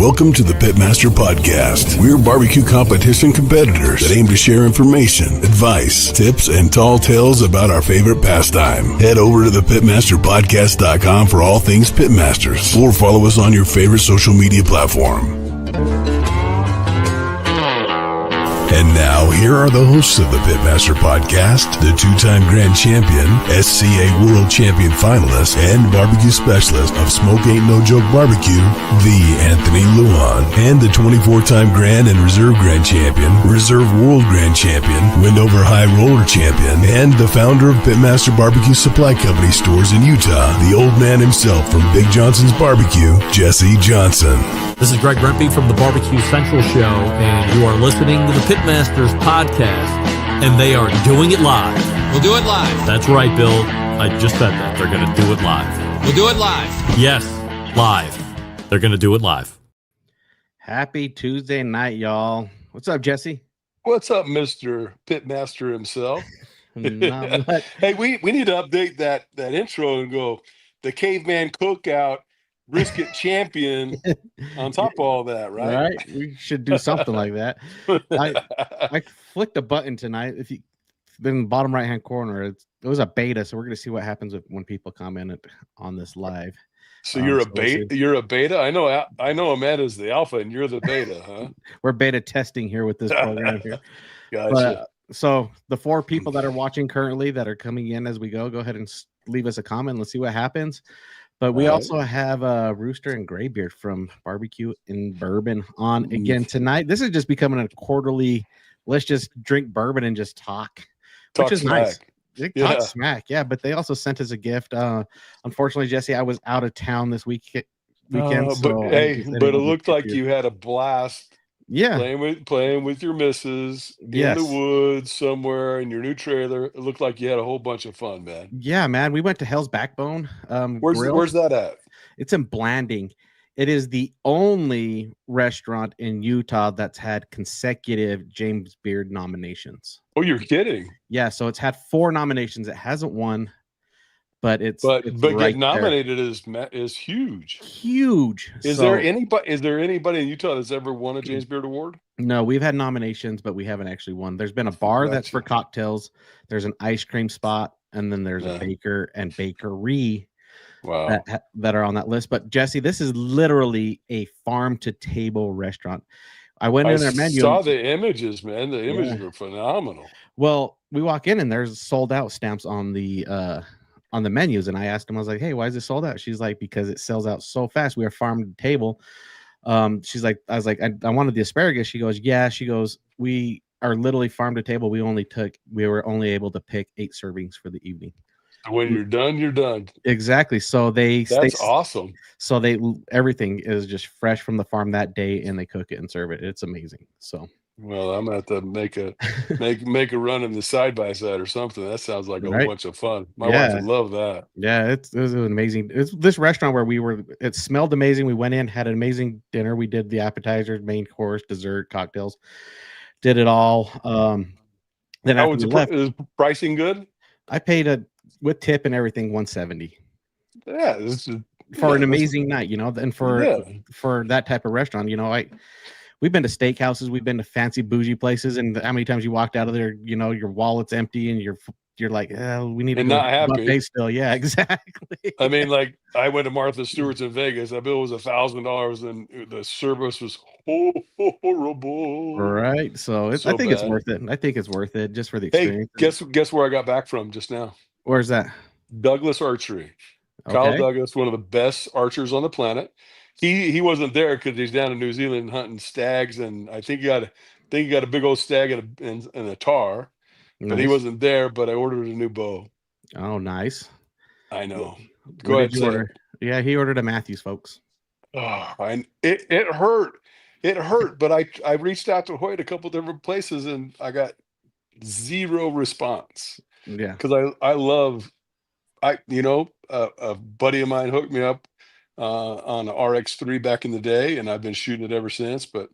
Welcome to the Pitmaster Podcast. We're barbecue competition competitors that aim to share information, advice, tips, and tall tales about our favorite pastime. Head over to thepitmasterpodcast.com for all things Pitmasters, or follow us on your favorite social media platform. And now, here are the hosts of the Pitmaster Podcast, the two-time grand champion, SCA World Champion finalist, and barbecue specialist of Smoke Ain't No Joke Barbecue, the Anthony Luan, and the 24-time grand and reserve grand champion, reserve world grand champion, Windover High Roller champion, and the founder of Pitmaster Barbecue Supply Company stores in Utah, the old man himself from Big Johnson's Barbecue, Jesse Johnson. This is Greg Rempe from the Barbecue Central Show, and you are listening to the Pitmasters Podcast, and they are doing it live. We'll do it live. That's right, Bill. I just said that. They're going to do it live. We'll do it live. Yes, live. They're going to do it live. Happy Tuesday night, y'all. What's up, Jesse? What's up, Mr. Pitmaster himself? Hey, we need to update that intro and go, the caveman cookout, brisket champion on top of all that, right? We should do something like that. I flicked a button tonight. If you've been in the bottom right-hand corner, it was a beta, so we're going to see what happens when people comment on this live. So you're a beta? You're a beta? I know Amanda's the alpha, and you're the beta, huh? We're beta testing here with this program here. Gotcha. So the 4 people that are watching currently that are coming in as we go ahead and leave us a comment. Let's see what happens. But we also have Rooster and Graybeard from Barbecue N Bourbon on again tonight. This is just becoming a quarterly, let's just drink bourbon and just talk which is smack. Nice. Talk smack, yeah. But they also sent us a gift. Unfortunately, Jesse, I was out of town this weekend. But it looked like you had a blast. Yeah, playing with your missus in the woods somewhere in your new trailer. It looked like you had a whole bunch of fun, man. Yeah, man. We went to Hell's Backbone. Where's that at? It's in Blanding. It is the only restaurant in Utah that's had consecutive James Beard nominations. Oh, you're kidding? Yeah, so it's had 4 nominations. It hasn't won, but it's right getting nominated there. is huge. Huge. Is there anybody in Utah that's ever won a James Beard Award? No, we've had nominations, but we haven't actually won. There's been a bar that's for cocktails. There's an ice cream spot, and then there's a baker and bakery. Wow. That are on that list. But Jesse, this is literally a farm to table restaurant. I went in their menu. Saw the images, man. The images are phenomenal. Well, we walk in and there's sold out stamps on the menus, and I asked him, I was like, hey, why is it sold out? She's like, because it sells out so fast. We are farm to table. She's like, I was like, I wanted the asparagus. She goes, yeah. She goes, we are literally farm to table. We were only able to pick 8 servings for the evening. When you're done, you're done. Exactly. So that's awesome. So everything is just fresh from the farm that day, and they cook it and serve it. It's amazing. So, well, I'm gonna have to make a run in the side by side or something. That sounds like a bunch of fun. My wife would love that. Yeah, it was amazing. It's this restaurant where we were. It smelled amazing. We went in, had an amazing dinner. We did the appetizers, main course, dessert, cocktails. Did it all. Then after we left, is pricing good? I paid with tip and everything, $170. Yeah, for an amazing night, and for that type of restaurant, we've been to steakhouses, we've been to fancy bougie places, and how many times you walked out of there, your wallet's empty and you're like, we need to go not happy buffet still. Yeah, exactly. I mean, like I went to Martha Stewart's in Vegas. I bill was $1,000 and the service was horrible. Right. So I think it's worth it. I think it's worth it just for the experience. Hey, guess where I got back from just now? Where's that? Douglas Archery. Okay. Kyle Douglas, one of the best archers on the planet. He wasn't there because he's down in New Zealand hunting stags, and I think he got a big old stag and a tar. Nice. But he wasn't there. But I ordered a new bow. Oh, nice! I know. Go ahead, order. Yeah, he ordered a Matthews, folks. Oh, it hurt. It hurt, but I reached out to Hoyt a couple different places, and I got 0 response. Yeah, because I love a buddy of mine hooked me up on an RX3 back in the day, and I've been shooting it ever since. But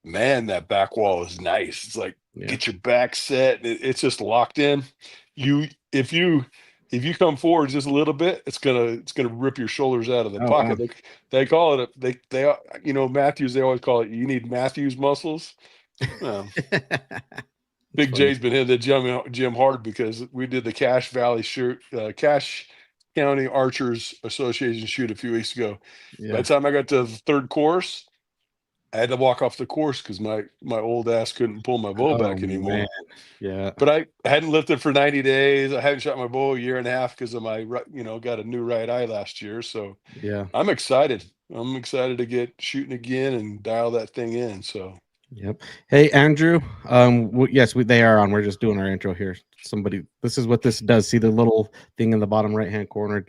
man, that back wall is nice. It's like get your back set. It's just locked in. If you if you come forward just a little bit, it's gonna rip your shoulders out of the pocket. Wow. They call it they Matthews. They always call it. You need Matthews muscles. Big funny. J's been hitting the gym hard because we did the Cache Valley Cache County Archers Association shoot a few weeks ago. Yeah. By the time I got to the third course, I had to walk off the course because my old ass couldn't pull my bow back anymore. Man. Yeah. But I hadn't lifted for 90 days. I hadn't shot my bow a year and a half because of my, got a new right eye last year. So Yeah. I'm excited. I'm excited to get shooting again and dial that thing in. So. Yep. Hey, Andrew. Yes, they are on. We're just doing our intro here. This is what this does. See the little thing in the bottom right-hand corner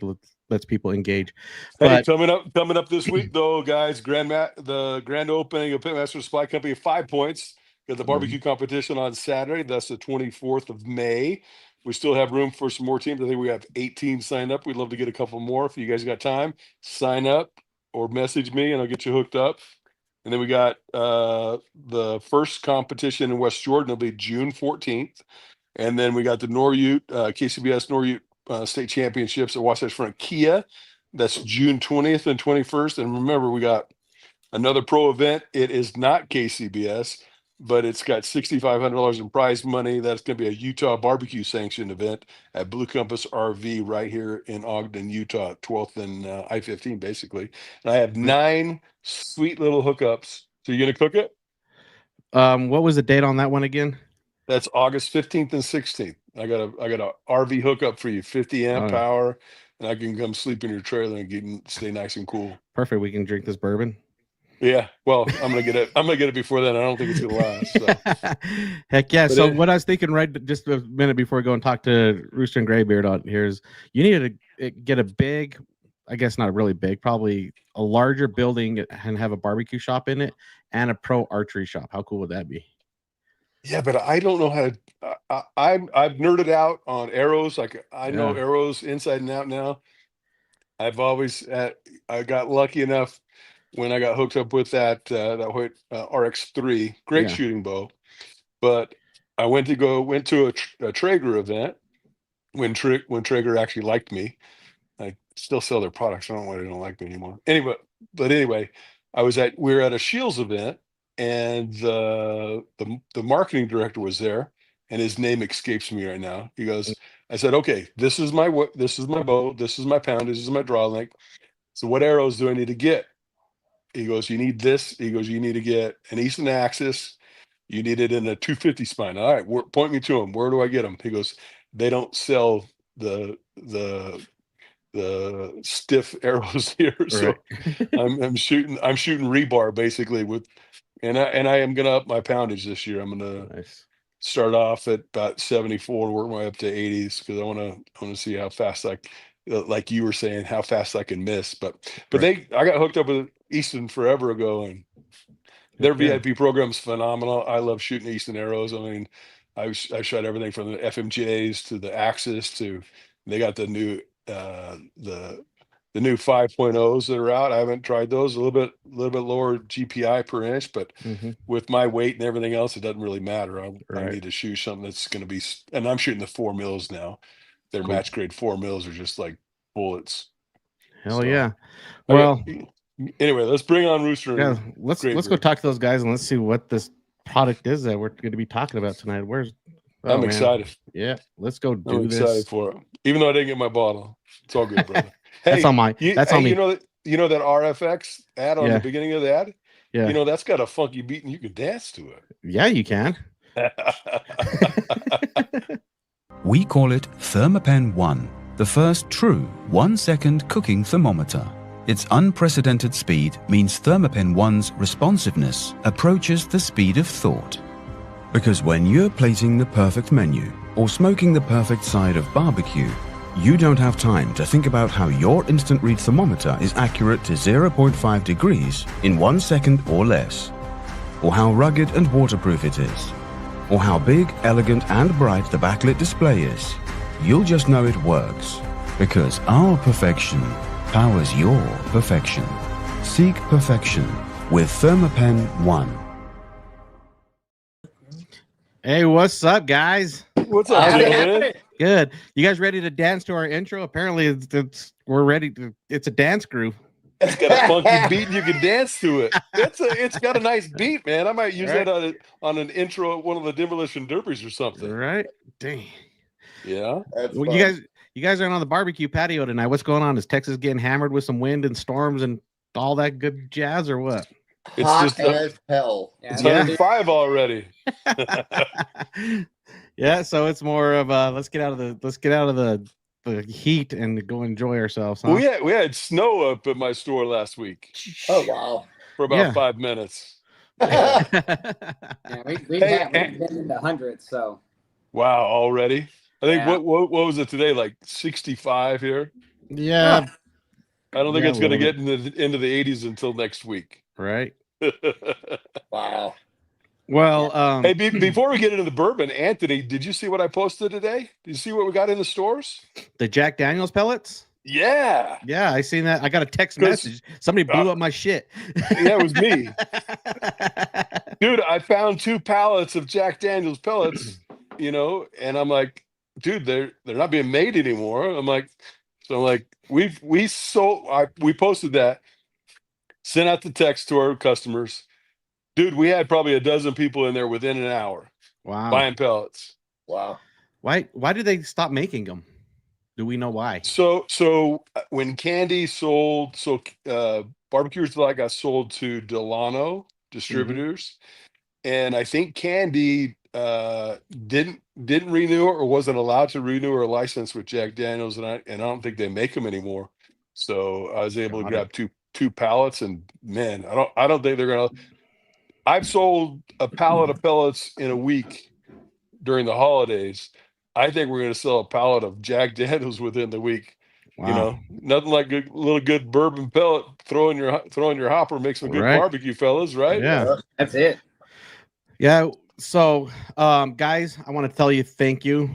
lets people engage. Hey, coming up this week though, guys, the grand opening of Pitmaster Supply Company, 5 Points. Got the barbecue competition on Saturday. That's the 24th of May. We still have room for some more teams. I think we have 18 signed up. We'd love to get a couple more. If you guys got time, sign up or message me and I'll get you hooked up. And then we got the first competition in West Jordan. It'll be June 14th. And then we got the KCBS Norute State Championships at Wasatch Front Kia. That's June 20th and 21st. And remember, we got another pro event. It is not KCBS, but it's got $6,500 in prize money. That's going to be a Utah barbecue sanctioned event at Blue Compass RV right here in Ogden, Utah, 12th and I-15, basically. And I have 9 sweet little hookups. So you're going to cook it? What was the date on that one again? That's August 15th and 16th. I got a RV hookup for you, 50 amp power, and I can come sleep in your trailer and stay nice and cool. Perfect. We can drink this bourbon. Yeah. Well, I'm gonna get it before then. I don't think it's gonna last. So. Heck yeah. But what I was thinking just a minute before we go and talk to Rooster and Graybeard on here is you need to get a big, I guess not really big, probably a larger building and have a barbecue shop in it and a pro archery shop. How cool would that be? Yeah, but I don't know how to. I've nerded out on arrows. Like I know arrows inside and out now. I got lucky enough when I got hooked up with that Hoyt RX3, great shooting bow. But I went to a Traeger event when Traeger actually liked me. I still sell their products. I don't know why they don't like me anymore. Anyway, we were at a Shields event. And the marketing director was there, and his name escapes me right now. He goes, I said, okay, this is my bow, this is my poundage, this is my draw length. So what arrows do I need to get? He goes, you need this. He goes, you need to get an Easton Axis. You need it in a 250 spine. All right, point me to them. Where do I get them? He goes, they don't sell the stiff arrows here. Right. So I'm shooting rebar basically and I am gonna up my poundage this year. I'm gonna start off at about 74 and work my way up to 80s because I want to see how fast like you were saying, how fast I can miss. But I got hooked up with Easton forever ago, and their VIP program's phenomenal. I love shooting Easton arrows. I mean, I shot everything from the FMJs to the Axis they got the new the new 5.0s that are out. I haven't tried those. A little bit lower GPI per inch, but with my weight and everything else, it doesn't really matter. I need to shoot something that's going to be, and I'm shooting the 4 mils now. Their match grade 4 mils are just like bullets. Hell yeah. Well, anyway, let's bring on Rooster. Yeah, let's go talk to those guys and let's see what this product is that we're going to be talking about tonight. I'm excited. Yeah, let's go do I'm this. Excited for it. Even though I didn't get my bottle, it's all good, brother. Hey, that's on me. You know that RFX ad on the beginning of the ad? Yeah. You know, that's got a funky beat and you can dance to it. Yeah, you can. We call it Thermapen 1, the first true 1-second cooking thermometer. Its unprecedented speed means Thermapen 1's responsiveness approaches the speed of thought. Because when you're plating the perfect menu or smoking the perfect side of barbecue, you don't have time to think about how your instant read thermometer is accurate to 0.5 degrees in 1 second or less, or how rugged and waterproof it is, or how big, elegant and bright the backlit display is. You'll just know it works, because our perfection powers your perfection. Seek perfection with Thermapen 1. Hey, what's up, guys? What's up, gentlemen? Good. You guys ready to dance to our intro? Apparently, we're ready to. It's a dance groove. It's got a funky beat, and you can dance to it. It's got a nice beat, man. I might use that on an intro at one of the Demolition Derbies or something. Right? Dang. Yeah. Well, you guys are on the barbecue patio tonight. What's going on? Is Texas getting hammered with some wind and storms and all that good jazz, or what? It's hot just as hell. It's 105 already. Yeah, so it's more of let's get out of the heat and go enjoy ourselves. Huh? We had snow up at my store last week. Oh wow! For about 5 minutes. Yeah, we've been in the hundreds. So wow, already. I think what was it today? Like 65 here. Yeah. I don't think it's going to get into the 80s until next week. Right. Wow. Well, hey, before we get into the bourbon, Anthony, did you see what I posted today? Did you see what we got in the stores? The Jack Daniels pellets? Yeah. Yeah, I seen that. I got a text message. Somebody blew up my shit. Yeah, it was me. Dude, I found 2 pallets of Jack Daniels pellets, and I'm like, dude, they're not being made anymore. I'm like, we posted that, sent out the text to our customers. Dude, we had probably a dozen people in there within an hour. Wow. Buying pellets. Wow. Why did they stop making them? Do we know why? So when Candy sold, Barbecue Delight got sold to Delano distributors, and I think Candy didn't renew or wasn't allowed to renew her license with Jack Daniels, and I don't think they make them anymore. So I was able to grab two pallets, and man, I don't think they're gonna. I've sold a pallet of pellets in a week during the holidays. I think we're going to sell a pallet of Jack Daniels within the week. Wow. Nothing like a little good bourbon pellet. Throw in your hopper, make some good barbecue, fellas. Right? Yeah, that's it. Yeah. So, guys, I want to tell you thank you.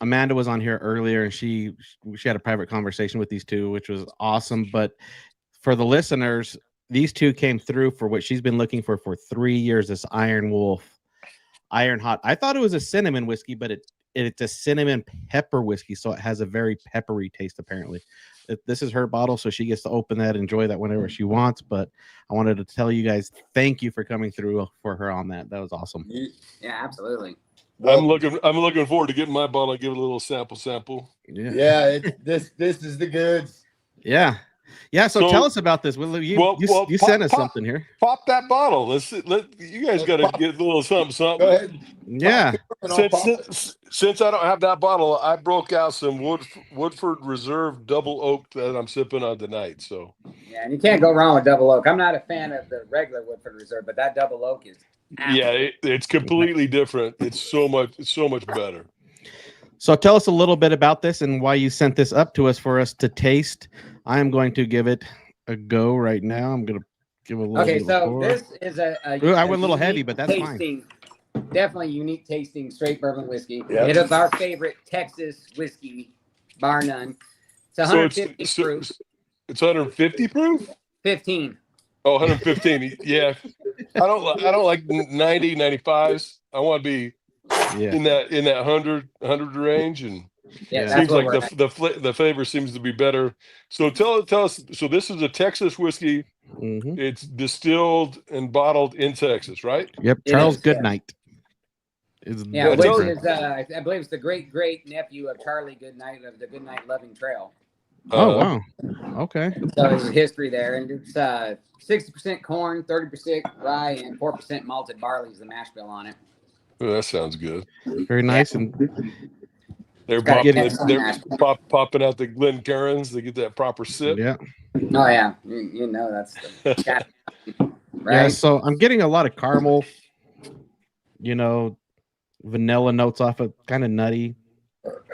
Amanda was on here earlier, and she had a private conversation with these two, which was awesome. But for the listeners, these two came through for what she's been looking for 3 years. This Iron Wolf, Iron Hot. I thought it was a cinnamon whiskey, but it's a cinnamon pepper whiskey, so it has a very peppery taste. Apparently, this is her bottle, so she gets to open that, enjoy that whenever she wants. But I wanted to tell you guys thank you for coming through for her on that. That was awesome. Yeah, absolutely. I'm looking forward to getting my bottle and give it a little sample. Yeah. This is the goods. Yeah. Yeah, so tell us about this. You sent us something here. Pop that bottle. You guys got to get a little something. Go ahead. Yeah. Since I don't have that bottle, I broke out some Woodford Reserve Double Oak that I'm sipping on tonight. So yeah, and you can't go wrong with Double Oak. I'm not a fan of the regular Woodford Reserve, but that Double Oak is it's completely different. It's so much better. So tell us a little bit about this and why you sent this up to us for us to taste. I am going to give it a go right now. I'm going to give a little. Okay, so this is I went a little heavy, but that's fine. Definitely unique tasting straight bourbon whiskey. Yep. It is our favorite Texas whiskey, bar none. It's 150 proof. It's 150 proof? 15. Oh, 115. Yeah. I don't like 90, 95s. I want to be in that 100 range, and it seems like the flavor seems to be better. So tell us. So this is a Texas whiskey. Mm-hmm. It's distilled and bottled in Texas, right? Yep. Charles Goodnight. Yeah, which is I believe it's the great nephew of Charlie Goodnight of the Goodnight Loving Trail. Oh wow. Okay. So there's history there, and it's 60% corn, 30% rye, and 4% malted barley is the mash bill on it. Oh, that sounds good. Very nice. And they're popping out the Glencairns. They get that proper sip. Yeah. Oh yeah, you know that's the right. Yeah. So I'm getting a lot of caramel. Vanilla notes off it, kind of nutty.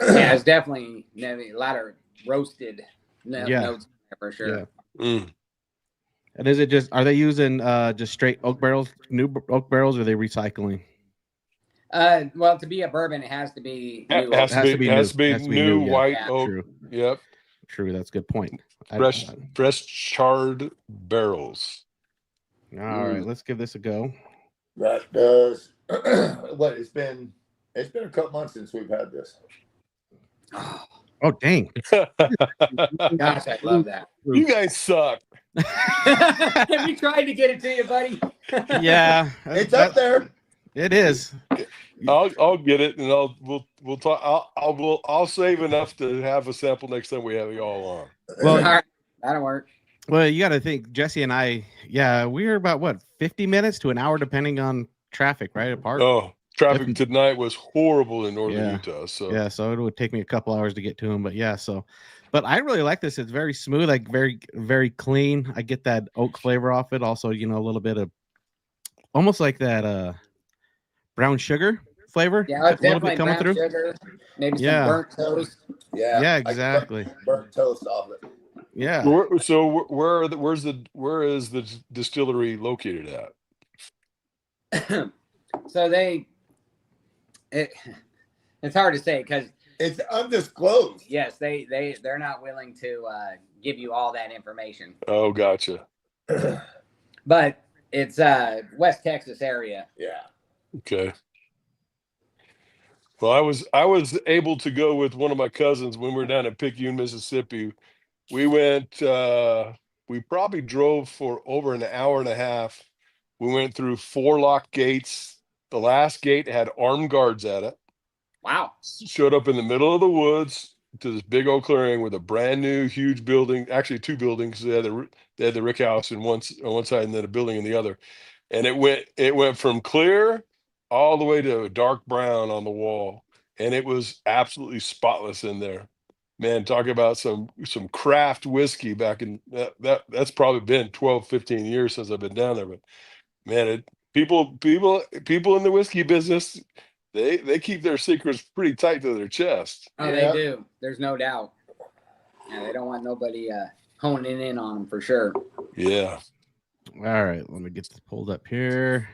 Yeah, it's definitely a lot of roasted notes for sure. Yeah. And is it are they using just straight oak barrels, new oak barrels, or are they recycling? Well, to be a bourbon, it has to be new. It has to be new white oak. True. Yep. True. That's a good point. Fresh charred barrels. All right, let's give this a go. That does. What it's been It's been a couple months since we've had this. Oh dang! Gosh, I love that. You guys suck. Have you tried to get it to you, buddy? Yeah, It's up there. It is. I'll get it, and we'll talk. I'll save enough to have a sample next time we have you all on. Well, All right, that'll work. Well, you got to think, Jesse and I. Yeah, we're about what 50 minutes to an hour, depending on traffic, right? Apart. Oh, traffic tonight was horrible in northern Yeah. Utah. So Yeah, so it would take me a couple hours to get to him, but yeah. But I really like this. It's very smooth, like very, very clean. I get that oak flavor off it. Also, a little bit of almost like that brown sugar flavor. Yeah, it's a little definitely bit coming brown through. sugar, maybe some Yeah. burnt toast. Yeah. Yeah, I can exactly. burn toast off it. Yeah. where is the distillery located at? So it's hard to say because It's undisclosed. yes, they're not willing to give you all that information. Oh, gotcha. But it's West Texas area. Yeah. Okay. Well, I was able to go with one of my cousins when we were down in Picayune, Mississippi. We went. We probably drove for over an hour and a half. We went through 4 locked gates. The last gate had armed guards at it. Wow. Showed up in the middle of the woods to this big old clearing with a brand new, huge building. Actually, 2 buildings. They had the rick house on one side and then a building in the other. And it went from clear all the way to a dark brown on the wall, and it was absolutely spotless in there. Man, talk about some craft whiskey back in that's probably been 12, 15 years since I've been down there. But man, people in the whiskey business, they keep their secrets pretty tight to their chest. Oh, Yeah. they do. There's no doubt. Yeah, they don't want nobody honing in on them for sure. Yeah. All right, let me get this pulled up here.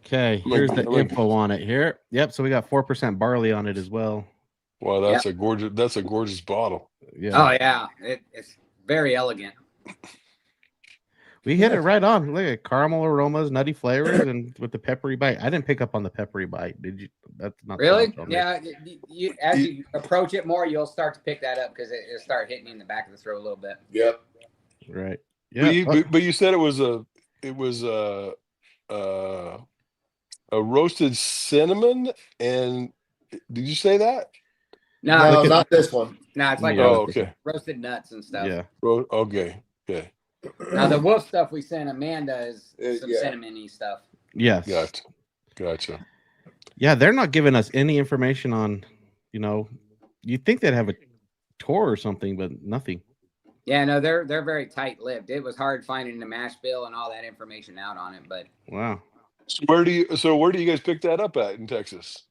Okay, here's the info on it here. Yep, so we got 4% barley on it as well. Wow, that's a gorgeous bottle. Yeah. Oh yeah, it's very elegant. We hit it right on. Look at caramel aromas, nutty flavors, and with the peppery bite. I didn't pick up on the peppery bite. Did you? That's not Really? so much on me. Yeah. As you approach it more, you'll start to pick that up because it'll start hitting you in the back of the throat a little bit. Yep. Right. Yeah. But you said it was a roasted cinnamon, and did you say that? No, No, not this one. no, it's like Yeah. Oh, okay. roasted nuts and stuff. Yeah. Okay. Now the wolf stuff we sent Amanda is some Yeah. cinnamony stuff. Yes. Gotcha. Yeah, they're not giving us any information on, you'd think they'd have a tour or something, but nothing. Yeah, no, they're very tight-lipped. It was hard finding the mash bill and all that information out on it, but Wow. So where do you guys pick that up at in Texas?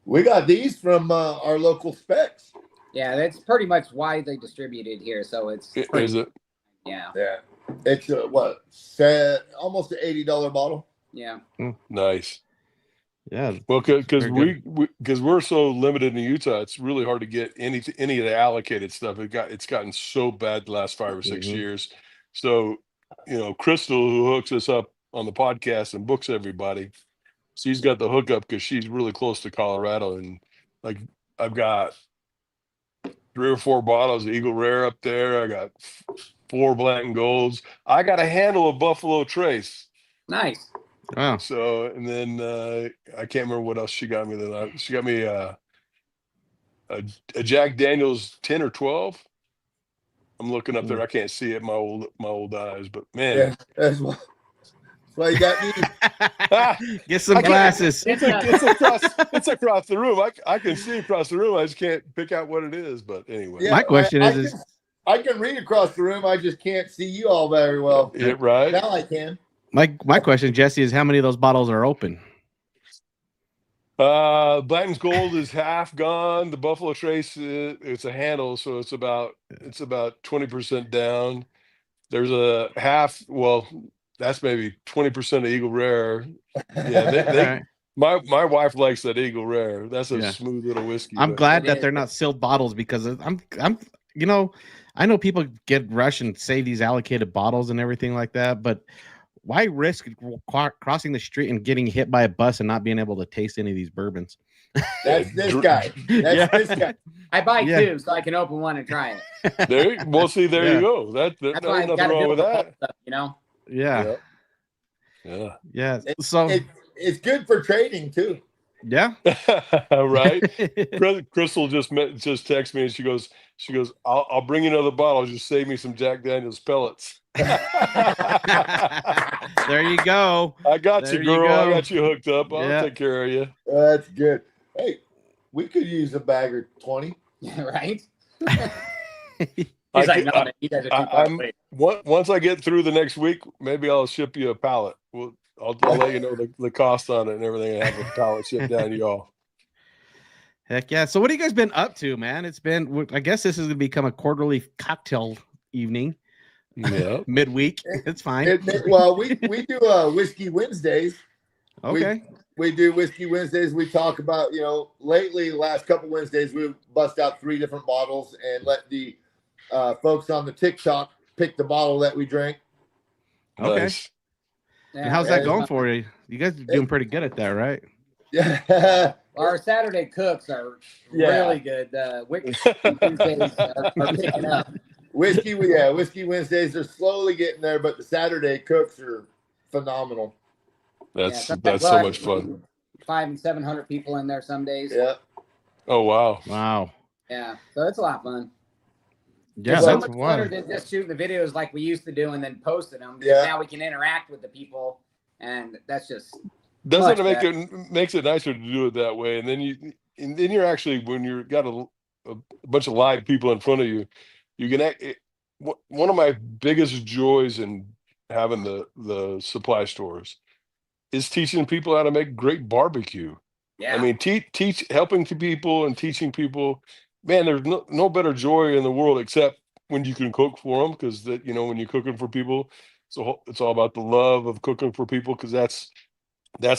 We got these from our local specs. yeah, that's pretty much widely distributed here. So it's Is it? yeah, Yeah. It's almost an $80 bottle. yeah. Nice. Yeah. Well, because Very we're so limited in Utah, it's really hard to get any of the allocated stuff. It's gotten so bad the last 5 or 6 Mhm. years. So, Crystal, who hooks us up on the podcast and books everybody, she's got the hookup because she's really close to Colorado, and like I've got 3 or 4 bottles of Eagle Rare up there. I got 4 Black and Golds. I got a handle of Buffalo Trace. Nice. Wow. So, and then I can't remember what else she got me. She got me a Jack Daniel's 10 or 12. I'm looking up there. I can't see it. My old eyes, but man, Yeah. That's why you got me. Get some I can't- glasses. it's across the room. I can see across the room. I just can't pick out what it is. But anyway, Yeah, My question I is- I can read across the room. I just can't see you all very well. right? Now I can. My question, Jesse, is how many of those bottles are open? Blanton's Gold is half gone. The Buffalo Trace, it's a handle, so it's about 20% down. There's a half. Well, that's maybe 20% of Eagle Rare. Yeah, All right. my wife likes that Eagle Rare. That's a Yeah. smooth little whiskey. I'm but- glad It that is. they're not sealed bottles because I know people get rushed and save these allocated bottles and everything like that, but Why risk crossing the street and getting hit by a bus and not being able to taste any of these bourbons? That's this guy. That's this guy. I buy two so I can open one and try it. There you go. That's why nothing wrong with that. Stuff, you know? Yeah. So it's good for trading too. Yeah. Right. Crystal just texted me and she goes, I'll bring you another bottle. Just save me some Jack Daniels pellets. There you go. I got you, girl. I got you hooked up. I'll take care of you. That's good. Hey, we could use a bag or 20. Right? Once I get through the next week, maybe I'll ship you a pallet. I'll let you know the cost on it and everything. I have a pallet shipped down to y'all. Heck yeah. So what have you guys been up to, man? It's been, I guess this is going to become a quarterly cocktail evening. Yeah. Midweek. It's fine. Well, we do Whiskey Wednesdays. Okay. We do Whiskey Wednesdays. We talk about, lately, last couple Wednesdays, we bust out 3 different bottles and let the folks on the TikTok pick the bottle that we drink. Okay. Nice. Yeah, and how's that going for you? You guys are doing pretty good at that, right? Yeah. Our Saturday cooks are really good. Wednesdays are picking up. Whiskey Wednesdays are slowly getting there, but the Saturday cooks are phenomenal. That's so much fun. 500 and 700 people in there some days. Yeah. Oh wow. Yeah, so it's a lot of fun. Yeah, it's so that's much wild. better than just shooting the videos like we used to do and then posting them. Yeah. Now we can interact with the people, and that's just Doesn't it makes it nicer to do it that way? And then you're actually, when you've got a bunch of live people in front of you, you can one of my biggest joys in having the supply stores is teaching people how to make great barbecue. Yeah. I mean, helping people and teaching people, man, there's no better joy in the world except when you can cook for them, because when you're cooking for people, so it's all about the love of cooking for people, because that's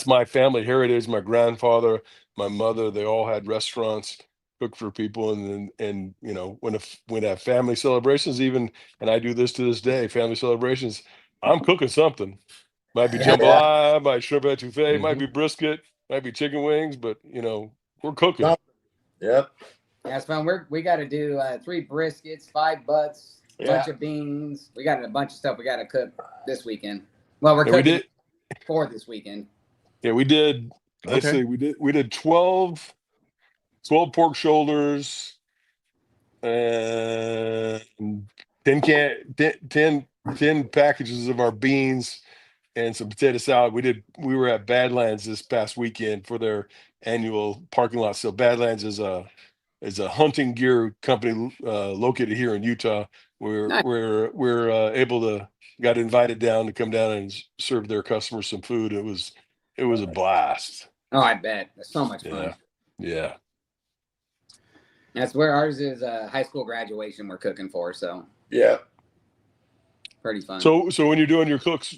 my family heritage. My grandfather, my mother, they all had restaurants, cooked for people, and when I have family celebrations, even, and I do this to this day, family celebrations, I'm cooking something. Might be jambalaya, might be shrimp etouffee, might be brisket, might be chicken wings, but we're cooking. Yep. Yeah, it's fun. We got to do 3 briskets, 5 butts, a bunch of beans. We got a bunch of stuff we got to cook this weekend. Well, we're cooking for this weekend. Yeah, we did. Let's see, we did 12 pork shoulders and 10 packages of our beans and some potato salad. We were at Badlands this past weekend for their annual parking lot sale. Badlands is a hunting gear company located here in Utah. We're got invited down to come down and serve their customers some food. It was a blast. Oh, I bet. That's so much fun. Yeah. That's where ours is high school graduation we're cooking for, so yeah. Pretty fun. So when you're doing your cooks,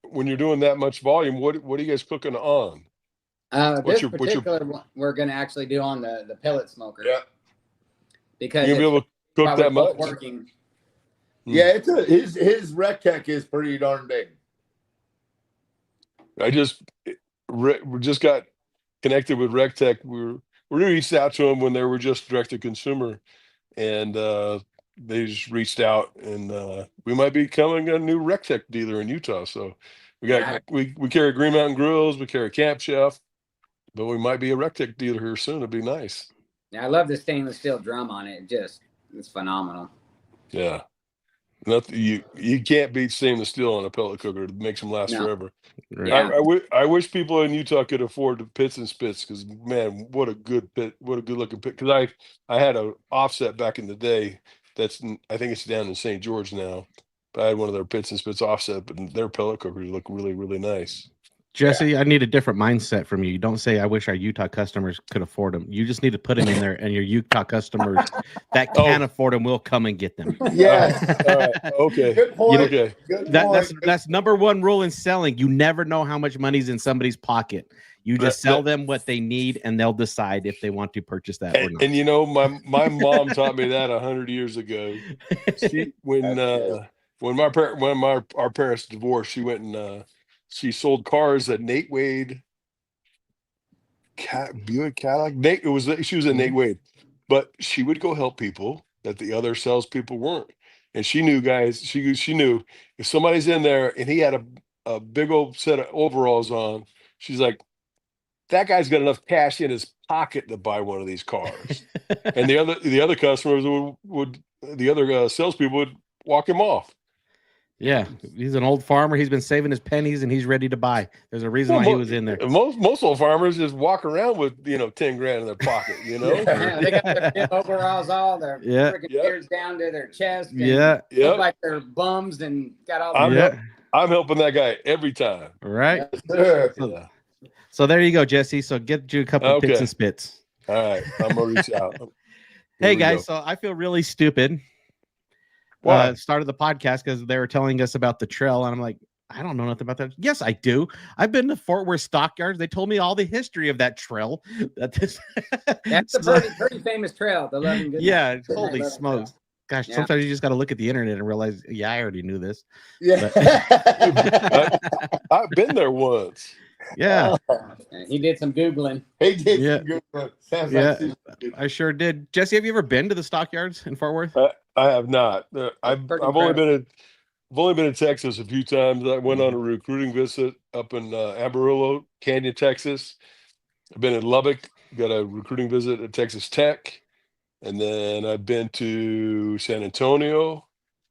when you're doing that much volume, what are you guys cooking on? This particular one we're going to actually do on the pellet smoker. Yeah. Because you'll be able to cook that much? Working. Yeah, his rec tech is pretty darn big. We just got connected with RecTech. We reached out to them when they were just direct to consumer, and they just reached out, and we might be becoming a new RecTech dealer in Utah. So we carry Green Mountain Grills, we carry Camp Chef, but we might be a RecTech dealer here soon. It'd be nice. Yeah, I love the stainless steel drum on it. It's phenomenal. Yeah. Nothing you can't beat stainless steel on a pellet cooker. It makes them last forever. Right. Yeah. I wish people in Utah could afford the pits and spits, because man, what a good pit, what a good looking pit. Because I had an offset back in the day. I think it's down in St. George now. But I had one of their pits and spits offset, but their pellet cookers look really, really nice. Jesse, I need a different mindset from you. You don't say, I wish our Utah customers could afford them. You just need to put them in there, and your Utah customers that can afford them will come and get them. Yeah. All right. Okay. Good point. Okay. Good point. That's number one rule in selling. You never know how much money's in somebody's pocket. You just sell them what they need, and they'll decide if they want to purchase that or not. And my mom taught me that 100 years ago. When our parents divorced, she went and She sold cars at Nate Wade, Buick Cadillac. She was a Nate Wade, but she would go help people that the other salespeople weren't. And she knew, guys. She knew if somebody's in there and he had a big old set of overalls on, she's like, that guy's got enough cash in his pocket to buy one of these cars. And the other customers would the other salespeople would walk him off. Yeah, he's an old farmer. He's been saving his pennies, and he's ready to buy. There's a reason why he was in there. Most old farmers just walk around with $10,000 in their pocket. Yeah, they got their overalls, all their freaking ears down to their chest. And look like they're bums and got all. I'm helping that guy every time. Right. Yes, so there you go, Jesse. So get you a couple of picks and spits. All right, I'm gonna reach out. Hey guys, so I feel really stupid. Started the podcast because they were telling us about the trail, and I'm like, I don't know nothing about that. Yes, I do. I've been to Fort Worth Stockyards. They told me all the history of that trail. That's a pretty famous trail. The Love and Goodnight. Yeah, holy smokes. Gosh, sometimes you just got to look at the internet and realize, I already knew this. Yeah. I've been there once. Yeah. He did some Googling. He did some Googling. Sounds like I sure did. Jesse, have you ever been to the Stockyards in Fort Worth? I have not. I've only been in Texas a few times. I went on a recruiting visit up in Amarillo Canyon, Texas. I've been in Lubbock, got a recruiting visit at Texas Tech. And then I've been to San Antonio,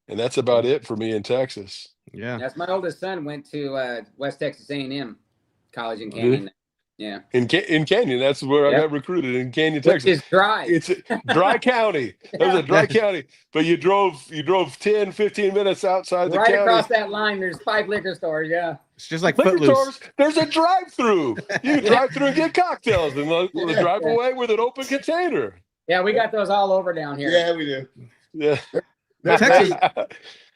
and that's about it for me in Texas. Yeah. That's my oldest son went to West Texas A&M College in Canyon. Yeah. In Canyon, that's where I got recruited, in Canyon, Texas. Which is dry. It's a dry county. That was a dry county. But you drove 10, 15 minutes outside the county. Right across that line, there's 5 liquor stores, It's just like Footloose. There's a drive-through. You can drive through and get cocktails and drive away with an open container. Yeah, we got those all over down here. Yeah, we do. Yeah.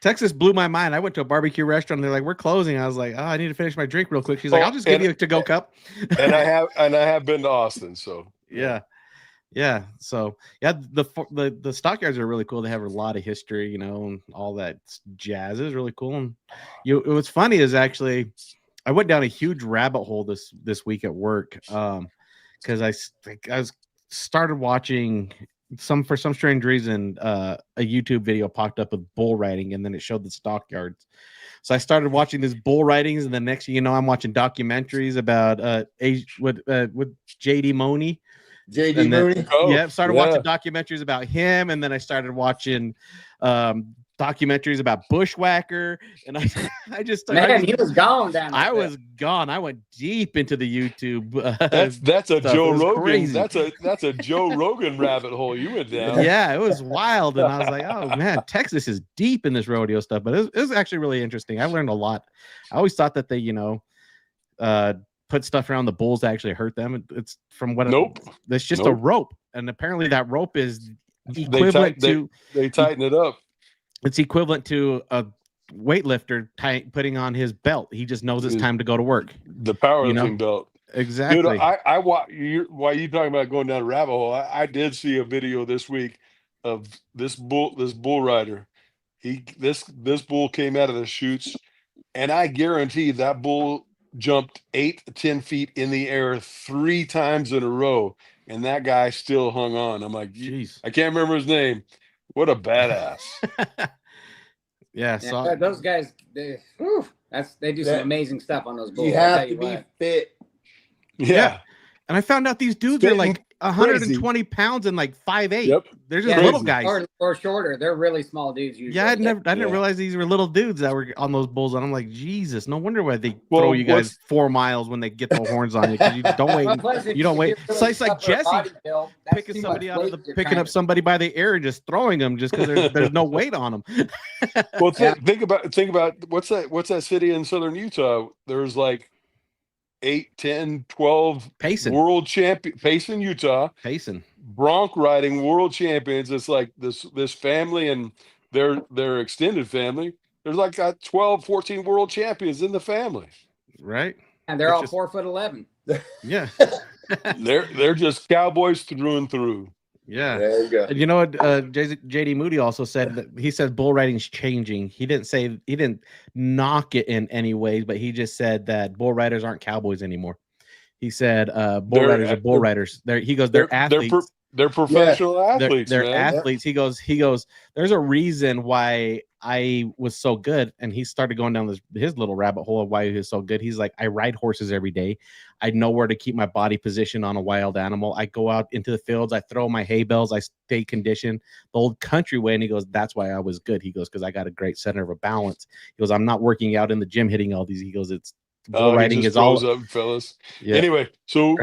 Texas blew my mind. I went to a barbecue restaurant. They're like, "We're closing." I was like, "Oh, I need to finish my drink real quick." She's like, "I'll just give you a to-go cup." And I have been to Austin, so yeah. So the Stockyards are really cool. They have a lot of history, and all that jazz. It was really cool. And what's funny is actually, I went down a huge rabbit hole this week at work, because I started watching for some strange reason, a YouTube video popped up with bull riding, and then it showed the Stockyards. So I started watching these bull ridings, and the next thing you know, I'm watching documentaries about with JD Mooney. JD Mooney. Started watching documentaries about him, and then I started watching documentaries about Bushwhacker, and I just he was gone down there. I was gone. I went deep into the YouTube. That's a Joe Rogan. Crazy. That's a Joe Rogan rabbit hole you went down. Yeah, it was wild, and I was like, oh man, Texas is deep in this rodeo stuff. But it was actually really interesting. I learned a lot. I always thought that they put stuff around the bulls to actually hurt them. It's from what it's just a rope, and apparently that rope is equivalent they tighten it up. It's equivalent to a weightlifter putting on his belt. He just knows it's time to go to work. The powerlifting belt. Exactly. Dude, while you talking about going down a rabbit hole, I did see a video this week of this bull rider. This bull came out of the chutes, and I guarantee that bull jumped 8 to 10 feet in the air 3 times in a row, and that guy still hung on. I'm like, jeez, I can't remember his name. What a badass. So those guys, they do some amazing stuff on those bulls. You have to be fit. Yeah. And I found out these dudes are like 120 pounds and like 5'8". Yep. They're just little guys. Or shorter. They're really small dudes usually. Yeah, I didn't realize these were little dudes that were on those bulls. And I'm like, Jesus, no wonder why they throw you guys 4 miles when they get the horns on you, because you don't wait. You don't wait. It's like Jesse picking up somebody by the ear and just throwing them just because there's no weight on them. Well, think about what's that city in southern Utah? There's like 8, 10, 12 Payson world champion, Payson, Utah. Payson bronc riding world champions. It's like this family and their extended family. There's like 12, 14 world champions in the family. Right. And they're all 4'11". Yeah. They're just cowboys through and through. Yeah. There you go. You know what? JD Moody also said that he said bull riding's changing. He didn't knock it in any ways, but he just said that bull riders aren't cowboys anymore. He said bull riders are bull riders. They're athletes. They're professional athletes. They're man. athletes. He goes. There's a reason why I was so good, and he started going down his little rabbit hole of why he was so good. He's like, I ride horses every day. I know where to keep my body positioned on a wild animal. I go out into the fields. I throw my hay bales. I stay conditioned the old country way. And he goes, that's why I was good. He goes, because I got a great center of a balance. He goes, I'm not working out in the gym hitting all these. He goes, it's bull riding is all up, fellas. Yeah. Anyway, so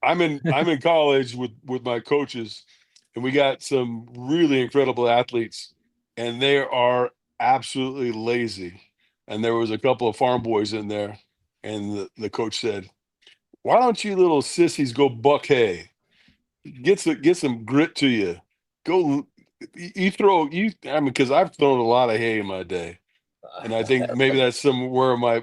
I'm in college with my coaches, and we got some really incredible athletes, and they are absolutely lazy. And there was a couple of farm boys in there, and the coach said, why don't you little sissies go buck hay? Get some grit to you. Go, because I've thrown a lot of hay in my day. And I think maybe that's some of my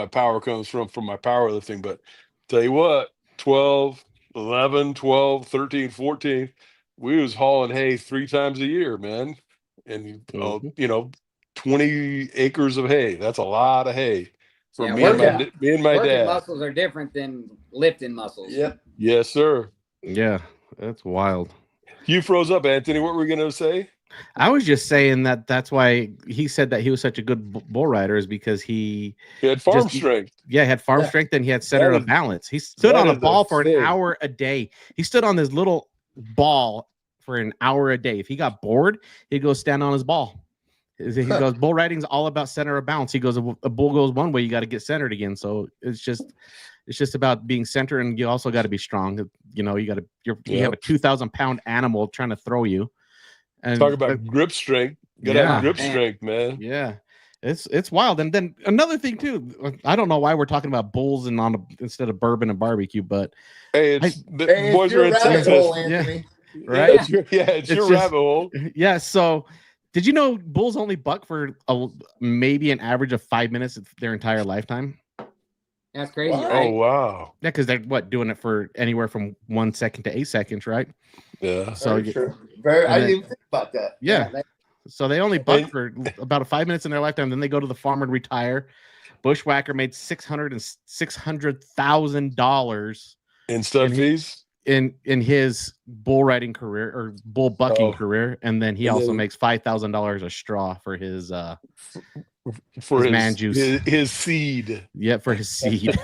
power comes from my powerlifting. But tell you what, 12, 11, 12, 13, 14, we was hauling hay 3 times a year, man. And 20 acres of hay. That's a lot of hay for me and my dad. Muscles are different than lifting muscles. Yep. Yes, sir. Yeah, that's wild. You froze up, Anthony. What were we gonna say? I was just saying that's why he said that he was such a good bull rider is because he had farm strength. Yeah, he had farm strength and he had center of balance. He stood on a ball for an hour a day. He stood on this little ball for an hour a day. If he got bored, he'd go stand on his ball. He goes, bull riding's all about center of balance. He goes, a bull goes one way, you got to get centered again. So it's just about being centered, and you also got to be strong. You know, you have a 2,000-pound animal trying to throw you. And talk about grip strength. You gotta have grip strength, man. Yeah. It's wild. And then another thing too, I don't know why we're talking about bulls and instead of bourbon and barbecue, but hey, boys are in Texas. Anthony. Yeah. Right? It's your rabbit hole. Yeah. So did you know bulls only buck for maybe an average of 5 minutes their entire lifetime? That's crazy. Wow. Right? Oh wow. Yeah, because they're doing it for anywhere from 1 second to 8 seconds, right? Yeah. So I didn't even think about that. Yeah. So they only buck for about 5 minutes in their lifetime. Then they go to the farm and retire. Bushwhacker made $600,000 in stud fees in his bull riding career or bull bucking career, and then he also makes $5,000 a straw for his man juice, his seed. Yeah, for his seed.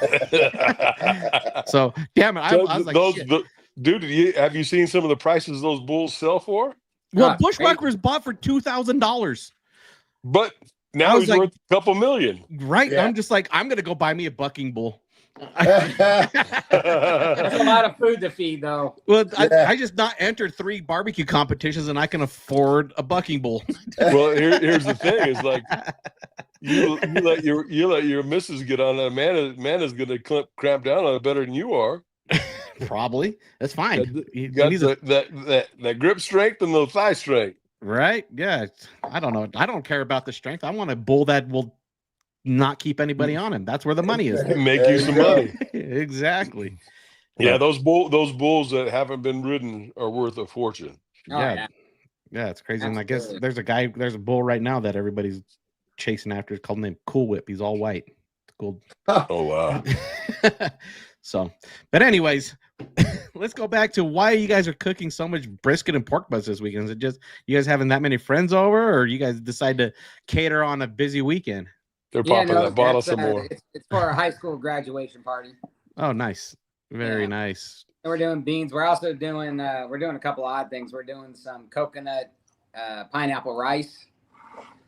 So damn it, I was like, dude, have you seen some of the prices those bulls sell for? Well, Bushwhacker bought for $2,000, but now he's worth a couple million. Right? Yeah. I'm just like, I'm gonna go buy me a bucking bull. That's a lot of food to feed, though. Well, I just not entered 3 barbecue competitions, and I can afford a bucking bull. Well, here's the thing: is like you let your missus get on that. Man is going to cramp down on it better than you are. Probably. That's fine. You got that grip strength and the thigh strength. Right? Yeah. I don't know. I don't care about the strength. I want a bull that will not keep anybody on him. That's where the money is. Make you some money. Exactly. Yeah, those bulls that haven't been ridden are worth a fortune. Yeah, it's crazy. And I guess there's a bull right now that everybody's chasing after. It's called named Cool Whip. He's all white. It's cool. Oh wow. So, but anyways, let's go back to why you guys are cooking so much brisket and pork butts this weekend. Is it just you guys having that many friends over, or you guys decide to cater on a busy weekend? They're popping that bottle some more. It's for our high school graduation party. Oh, nice. Very nice. And we're doing beans. We're also doing a couple of odd things. We're doing some coconut pineapple rice.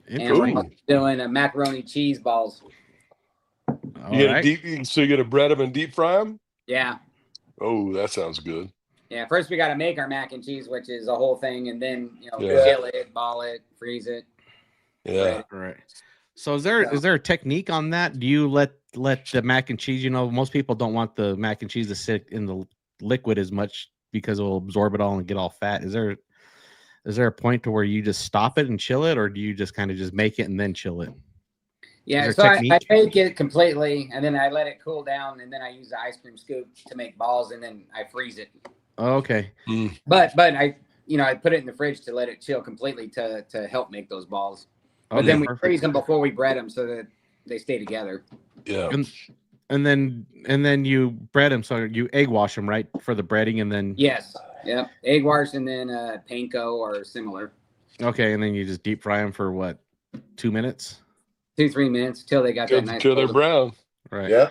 And we're doing a macaroni cheese balls. So you got to bread them and deep fry them? Yeah. Oh, that sounds good. Yeah, first we got to make our mac and cheese, which is a whole thing, and then chill it, ball it, freeze it. Yeah. Right. So is there a technique on that? Do you let the mac and cheese? Most people don't want the mac and cheese to sit in the liquid as much because it will absorb it all and get all fat. Is there a point to where you just stop it and chill it, or do you just kind of just make it and then chill it? Yeah, so I make it completely, and then I let it cool down, and then I use the ice cream scoop to make balls, and then I freeze it. Okay. But I put it in the fridge to let it chill completely to help make those balls. But then we freeze them before we bread them so that they stay together. Yeah. And then you bread them, so you egg wash them, right, for the breading, and then yes, yep, egg wash and then panko or similar. Okay, and then you just deep fry them for what, 2 minutes? 2-3 minutes till they got that nice. Till they're brown. Right. Yeah.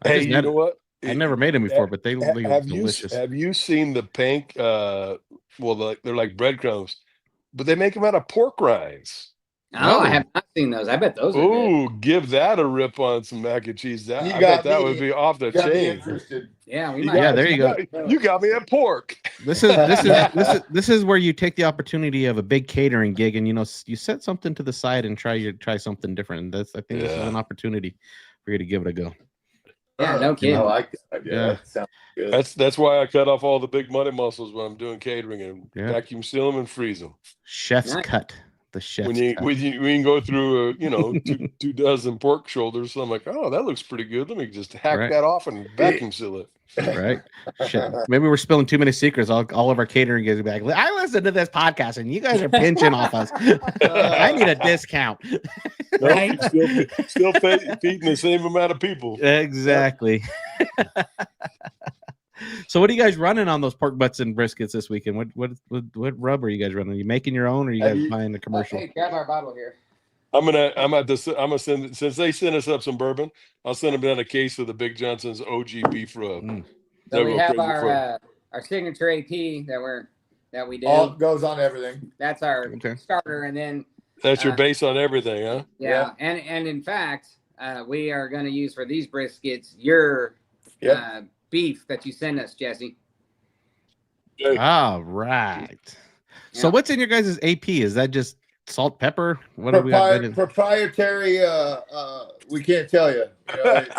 Hey, you know what? I never made them before, but they look delicious. Have you seen the pank? Well, they're like breadcrumbs, but they make them out of pork rinds. Oh, I have not seen those. I bet those are good. Give that a rip on some mac and cheese. I bet that would be off the chain. Yeah, there you go. You got me at pork. This is where you take the opportunity of a big catering gig, and you set something to the side and try something different. I think this is an opportunity for you to give it a go. Yeah, no kidding. I like that. Yeah, that sounds good. That's why I cut off all the big money muscles when I'm doing catering and vacuum seal them and freeze them. Chef's cut. The chef's when you can go through two dozen pork shoulders, so I'm like, oh, that looks pretty good. Let me just hack that off and vacuum seal it. Right. Shit. Maybe we're spilling too many secrets. All of our catering guys will be like, I listened to this podcast and you guys are pinching off us. I need a discount. Nope, still feeding the same amount of people. Exactly. So what are you guys running on those pork butts and briskets this weekend? What rub are you guys running? Are you making your own, or are you guys buying the commercial? Hey, grab our bottle here. I'm gonna send, since they sent us up some bourbon, I'll send them down a case of the Big Johnson's OG beef rub. So we have our signature AP that we do. All goes on everything. That's our starter, and then that's your base on everything, huh? Yeah. And in fact, we are going to use for these briskets your beef that you send us, Jesse. All right. So what's in your guys' AP? Is that just salt, pepper? What do we got? Proprietary. We can't tell you.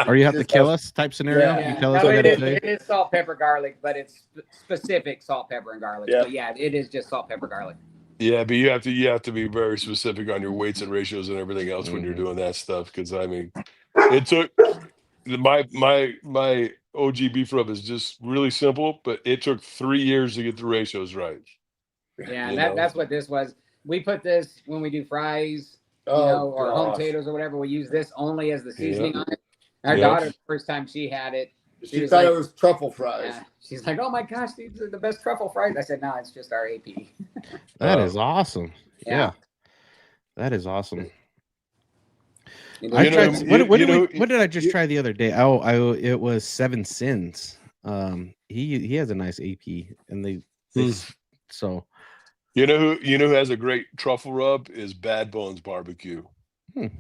Or you have to kill us type scenario. Yeah. You tell us it is salt, pepper, garlic, but it's specific salt, pepper, and garlic. Yeah. But yeah, it is just salt, pepper, garlic. Yeah, but you have to be very specific on your weights and ratios and everything else when you're doing that stuff. Because I mean, it took my OG beef rub is just really simple, but it took 3 years to get the ratios right. Yeah, that's what this was. We put this when we do fries, or home potatoes or whatever. We use this only as the seasoning on it. Our daughter, the first time she had it, she thought it was truffle fries. Yeah. She's like, "Oh my gosh, these are the best truffle fries." I said, "No, it's just our AP." That is awesome. Yeah, that is awesome. What did I just try the other day? It was 7 Sins. He has a nice AP, and so. You know who has a great truffle rub is Bad Bones Barbecue.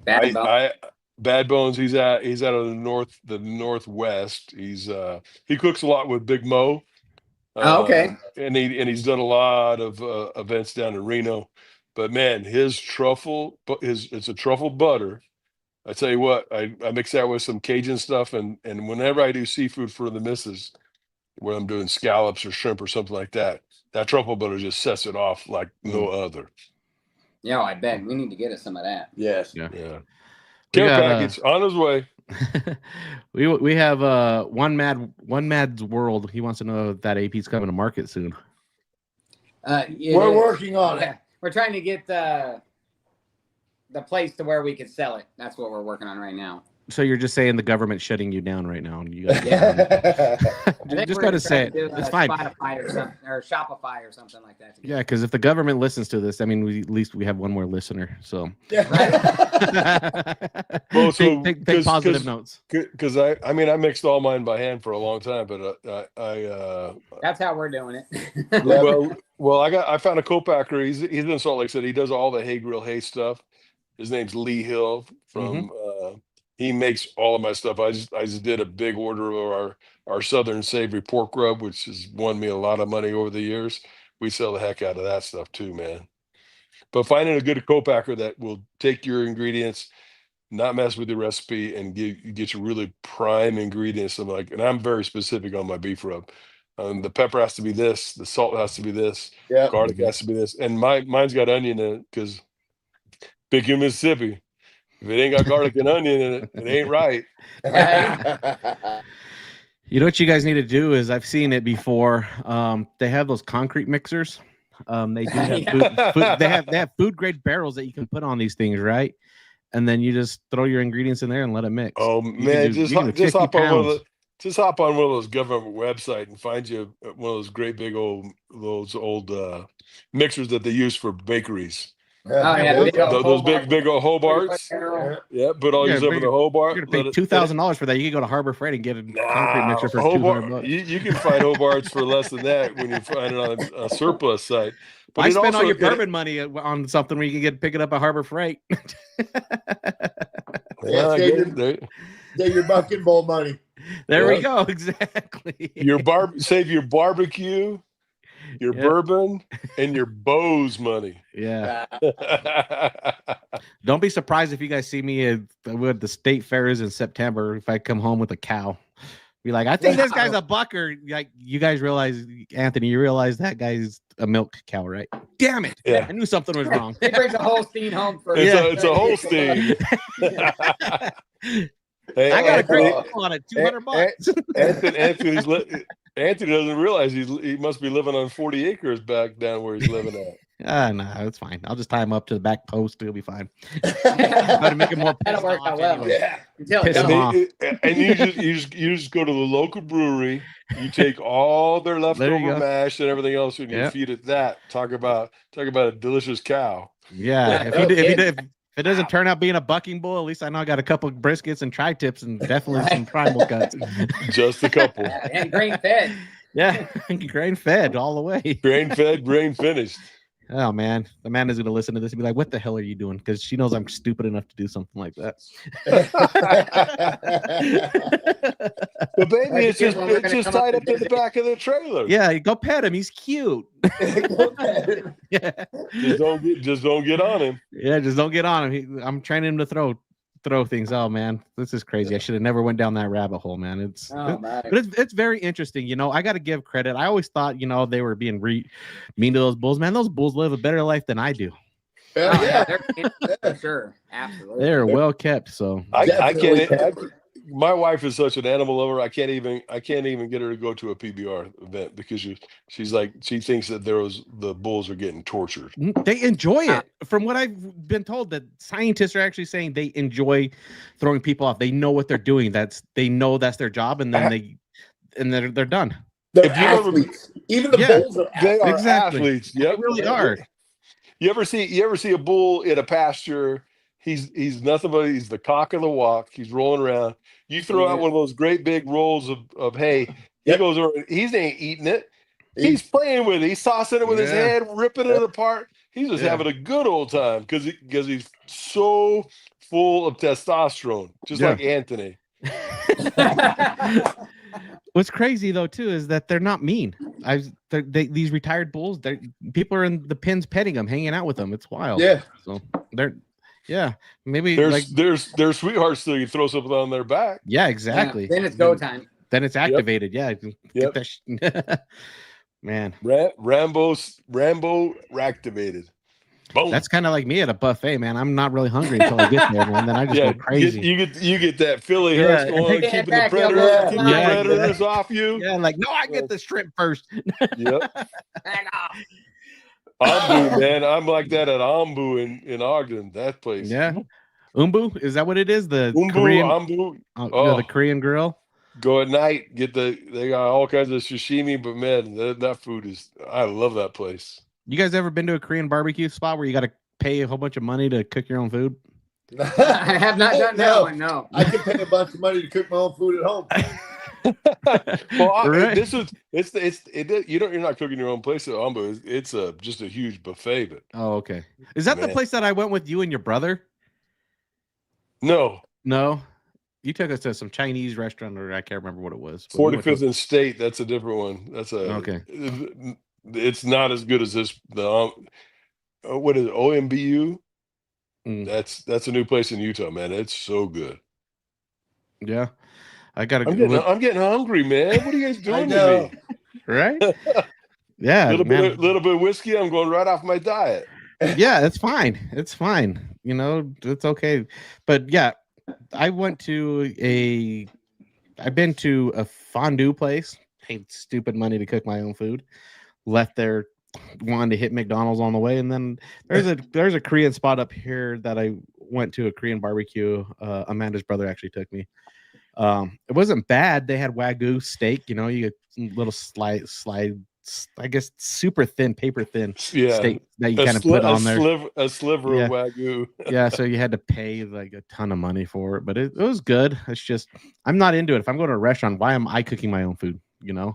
Bad Bones. He's out of the northwest. He cooks a lot with Big Mo. Okay. And he's done a lot of events down in Reno. But man, his truffle it's a truffle butter. I tell you what, I mix that with some Cajun stuff, and whenever I do seafood for the missus, where I'm doing scallops or shrimp or something like that, that truffle butter just sets it off like no other. Yeah, I bet we need to get us some of that. Yes. Yeah. Care package on his way. we have one Mad's World. He wants to know if that AP's coming to market soon. We're working on it. We're trying to get the place to where we could sell it. That's what we're working on right now. So you're just saying the government's shutting you down right now, and you guys just got to say it. It's fine. Spotify or something, or Shopify or something like that. Yeah, because if the government listens to this, I mean, at least we have one more listener. So well, take positive notes. Because I mixed all mine by hand for a long time, but that's how we're doing it. well, I found a co-packer. He's in Salt Lake City. He does all the hay grill hay stuff. His name's Lee Hill from. He makes all of my stuff. I just did a big order of our Southern Savory pork rub, which has won me a lot of money over the years. We sell the heck out of that stuff too, man. But finding a good co-packer that will take your ingredients, not mess with your recipe, and get you really prime ingredients. And I'm very specific on my beef rub. The pepper has to be this, the salt has to be this, garlic has to be this, and mine's got onion in it because Big in Mississippi. If it ain't got garlic and onion in it, it ain't right. You know what you guys need to do is I've seen it before. They have those concrete mixers. They do have food, they have food grade barrels that you can put on these things, right? And then you just throw your ingredients in there and let it mix. Oh man, just hop on one of those government websites and find you one of those great big old mixers that they use for bakeries. Those big old Hobarts. Yeah, put all your stuff in the Hobart. You're gonna pay $2,000 for that. You can go to Harbor Freight and get a concrete mixer for $200. You can find Hobarts for less than that when you find it on a surplus site. But I spend all your bourbon money on something where you can pick it up at Harbor Freight. Save your bucket bowl money. There we go. Exactly. Save your barbecue, your bourbon, and your Bose money. Yeah. Don't be surprised if you guys see me at the state fairs in September if I come home with a cow. Be like, I think this guy's a bucker. Like, you guys realize, Anthony, you realize that guy's a milk cow, right? Damn it. Yeah. I knew something was wrong. He brings a Holstein home for It's a Holstein. Hey, I got a great deal on it, $200. Anthony doesn't realize he must be living on 40 acres back down where he's living at. No, it's fine. I'll just tie him up to the back post. He'll be fine. Gotta make it more. That'll work out well. Anyway. Yeah. And you just go to the local brewery. You take all their leftover mash and everything else, and you feed it that. Talk about a delicious cow. Yeah. If it doesn't turn out being a bucking bull, at least I know I got a couple of briskets and tri-tips and definitely some primal cuts. Just a couple. And grain fed. Yeah, grain fed all the way. Grain fed, grain finished. Oh man, the man is going to listen to this and be like, "What the hell are you doing?" Because she knows I'm stupid enough to do something like that. But baby, it's just tied up in the back of the trailer. Yeah, go pet him. He's cute. Yeah. Just don't get on him. Yeah, just don't get on him. I'm training him to throw things. Oh man, this is crazy. I should have never went down that rabbit hole, man. But it's very interesting. You know, I got to give credit. I always thought, they were being mean to those bulls. Man, those bulls live a better life than I do. They're for sure, absolutely. They're well kept. So I can't. My wife is such an animal lover. I can't even get her to go to a PBR event because she's like, she thinks that the bulls are getting tortured. They enjoy it. From what I've been told, that scientists are actually saying they enjoy throwing people off. They know what they're doing. They know that's their job, and then they're done. They're athletes. Even the bulls are athletes. They are athletes. Yep. They really are. You ever see a bull in a pasture? He's nothing but he's the cock of the walk. He's rolling around. You throw out one of those great big rolls of hay. He goes over. He ain't eating it. He's playing with it. He's tossing it with his head, ripping it apart. He's just having a good old time because he's so full of testosterone, just like Anthony. What's crazy though too is that they're not mean. These retired bulls, people are in the pens petting them, hanging out with them. It's wild. Yeah. So they're. Yeah, maybe they're sweethearts till you throw something on their back. Yeah, exactly. Then it's go time. Then it's activated. Yep. Yeah. Man. Rambo activated. Boom. That's kind of like me at a buffet, man. I'm not really hungry until I get there, man. Then I just go crazy. You get that Philly husk going, keeping the predators off you. Yeah, like no, I get the shrimp first. Yep. Hang on. Ombu, man. I'm like that at Ombu in Ogden, that place. Yeah. Umbu? Is that what it is? The Korean Ombu? The Korean grill? Go at night, they got all kinds of sashimi, but man, that food I love that place. You guys ever been to a Korean barbecue spot where you got to pay a whole bunch of money to cook your own food? I have not done that one, no. I can pay a bunch of money to cook my own food at home. Well, you're not cooking your own place at Umbu. It's just a huge buffet. But okay, is that the place that I went with you and your brother? No, you took us to some Chinese restaurant, or I can't remember what it was. 45th and State. That's a different one. That's okay. It's not as good as this. What is it? OMBU? That's a new place in Utah, man. It's so good. Yeah. I'm getting hungry, man. What are you guys doing to me? Right? Yeah. A little bit of whiskey. I'm going right off my diet. Yeah, it's fine. It's fine. It's okay. But yeah, I went to I've been to a fondue place, paid stupid money to cook my own food, left there, wanted to hit McDonald's on the way, and then there's a Korean spot up here that I went to, a Korean barbecue. Amanda's brother actually took me. It wasn't bad. They had Wagyu steak, you get little slide, I guess super thin, paper thin steak that you kind of put on there. A sliver of Wagyu. Yeah, so you had to pay like a ton of money for it, but it was good. It's just I'm not into it. If I'm going to a restaurant, why am I cooking my own food?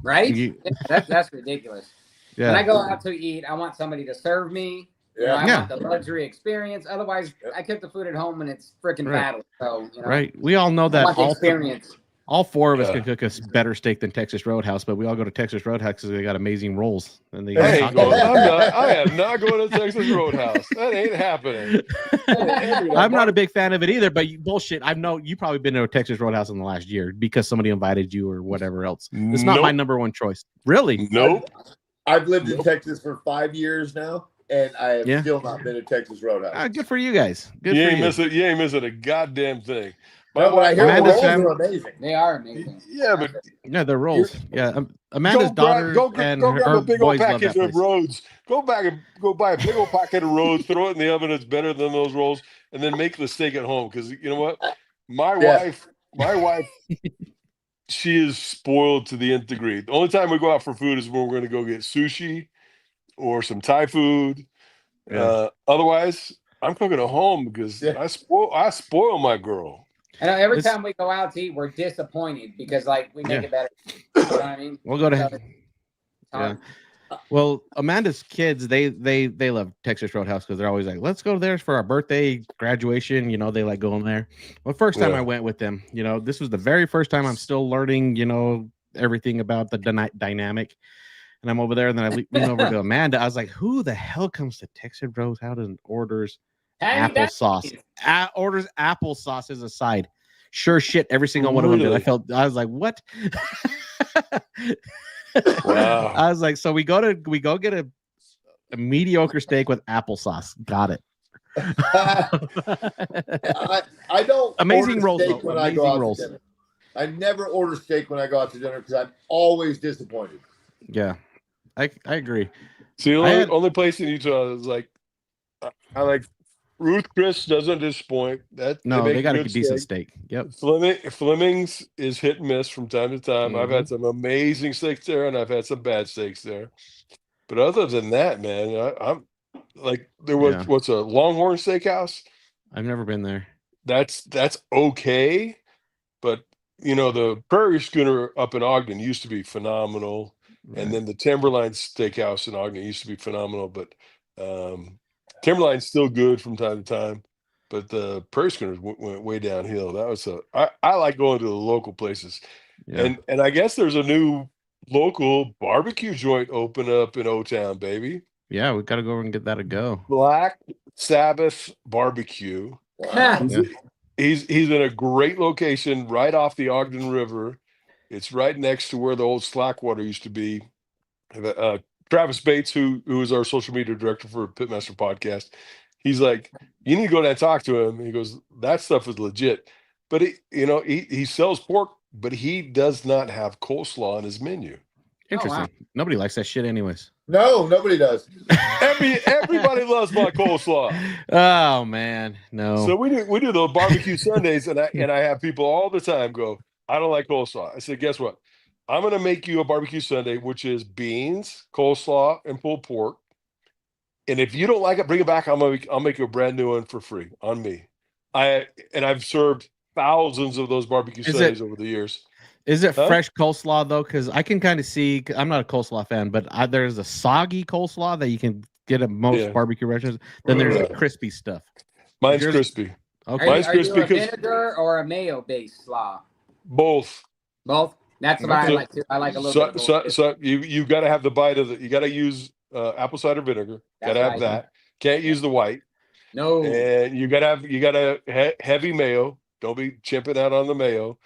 Right? That's ridiculous. Yeah. When I go out to eat, I want somebody to serve me. I want the luxury experience. Otherwise, I cook the food at home and it's freaking battle. So, right. We all know that experience. All four of us can cook a better steak than Texas Roadhouse, but we all go to Texas Roadhouse because they got amazing rolls. And I am not going to Texas Roadhouse. That ain't happening. I'm not a big fan of it either, but bullshit. I know you've probably been to a Texas Roadhouse in the last year because somebody invited you or whatever else. It's not my number one choice. Really? Nope. I've lived in Texas for 5 years now, and I have still not been to Texas Roadhouse. Good for you guys. You ain't missing a goddamn thing. But I hear the rolls are amazing. They are amazing. Yeah, but they're rolls. Yeah, Amanda's daughter and go grab her a big old boys love package that of Rhodes. Go back and go buy a big old packet of Rhodes. Throw it in the oven. It's better than those rolls, and then make the steak at home. Because you know what, my wife, she is spoiled to the nth degree. The only time we go out for food is when we're going to go get sushi or some Thai food. Yeah. Otherwise, I'm cooking at home because I spoil my girl. And every time we go out to eat, we're disappointed because we make it better. You know what I mean? We'll go to Well, Amanda's kids, they love Texas Roadhouse because they're always like, let's go there for our birthday, graduation. They like going there. Well, first time I went with them, this was the very first time I'm still learning, everything about the dynamic. And I'm over there, and then I lean over to Amanda. I was like, who the hell comes to Texas Roadhouse and orders applesauce? Orders applesauce as a side. Sure shit, every single one of them did. I was like, what? Wow. I was like, so we go get a mediocre steak with applesauce. Got it. I don't amazing rolls when I go out to dinner. I never order steak when I go out to dinner because I'm always disappointed. Yeah, I agree. See, the only place in Utah is I like Ruth Chris doesn't disappoint. They got a decent steak. Yep. Fleming's is hit and miss from time to time. Mm-hmm. I've had some amazing steaks there, and I've had some bad steaks there. But other than that, man, I'm like there was what's a Longhorn Steakhouse. I've never been there. That's okay, but the Prairie Schooner up in Ogden used to be phenomenal, and then the Timberline Steakhouse in Ogden used to be phenomenal, but Timberline's still good from time to time, but the Prairie Schooners went way downhill. That was I like going to the local places, and I guess there's a new local barbecue joint open up in O-Town, baby. Yeah, we got to go over and get that a go. Black Sabbath Barbecue. Wow. He's in a great location right off the Ogden River. It's right next to where the old Slackwater used to be. Travis Bates, who is our social media director for Pitmaster Podcast, he's like, you need to go down and talk to him. He goes, that stuff is legit. But he sells pork, but he does not have coleslaw on his menu. Interesting. Oh, wow. Nobody likes that shit anyways. No, nobody does. Everybody loves my coleslaw. Oh man, no. So we do those barbecue Sundays, and I have people all the time go, I don't like coleslaw. I said, guess what? I'm going to make you a barbecue Sunday, which is beans, coleslaw, and pulled pork. And if you don't like it, bring it back. I'll make you a brand new one for free on me. I've served thousands of those barbecue Sundays over the years. Is it fresh coleslaw though? Because I can kind of see. I'm not a coleslaw fan, but there's a soggy coleslaw that you can get at most barbecue restaurants. Then there's the crispy stuff. Mine's crispy. Okay. Mine's crispy. Are you a vinegar or a mayo based slaw? Both. That's what I like too. I like a little bit. So you got to have the bite of you got to use apple cider vinegar. Got to have that. Can't use the white. No. And you got to heavy mayo. Don't be chimping out on the mayo.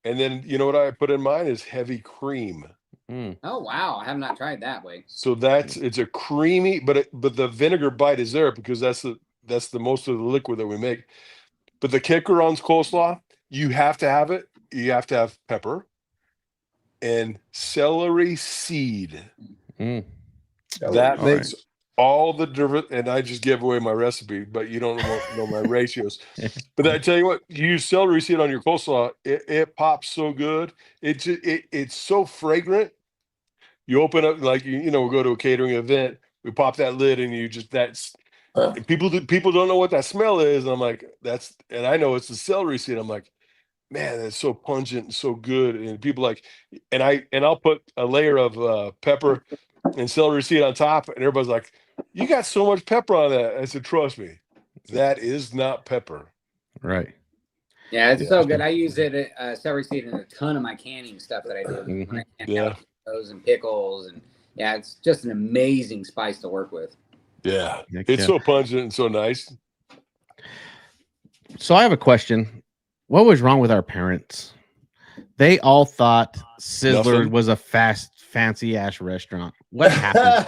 And then you know what I put in mine is heavy cream. Mm. Oh wow, I have not tried that way. So it's a creamy, but the vinegar bite is there because that's the most of the liquid that we make. But the kicker on coleslaw, you have to have it. you have to have pepper and celery seed. That makes all the difference. And I just gave away my recipe, but you don't know my ratios. But I tell you what, you use celery seed on your coleslaw, it pops so good. It's so fragrant. You open up, like, we go to a catering event, we pop that lid, and people don't know what that smell is, and I'm like, and I know it's the celery seed. I'm like, man, that's so pungent and so good. And people like, and I'll put a layer of pepper and celery seed on top, and everybody's like, you got so much pepper on that. I said, trust me, that is not pepper. Right. Yeah, it's so good. I use it celery seed in a ton of my canning stuff that I do. When I can out those and pickles, and it's just an amazing spice to work with. Yeah, it's so pungent and so nice. So I have a question. What was wrong with our parents? They all thought Sizzler was a fancy ass restaurant. What happened?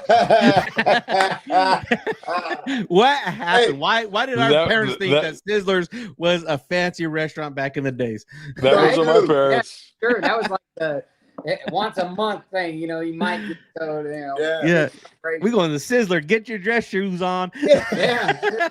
What happened? Why did our parents think that Sizzler's was a fancy restaurant back in the days? That was my parents. Yeah, sure, that was like the once a month thing. You might get we going to Sizzler. Get your dress shoes on. Yeah.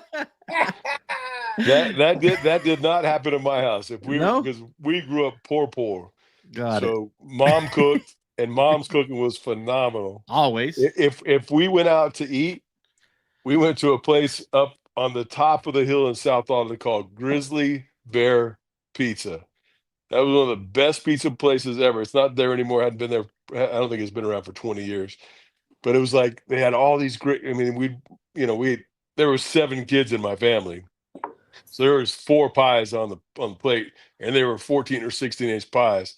That did not happen in my house. Because we grew up poor. So mom cooked, and mom's cooking was phenomenal. Always. If we went out to eat, we went to a place up on the top of the hill in South Austin called Grizzly Bear Pizza. That was one of the best pizza places ever. It's not there anymore. I hadn't been there. I don't think it's been around for 20 years. But it was like they had all these great. I mean, there were 7 kids in my family, so there was 4 pies on the plate, and they were 14 or 16-inch pies.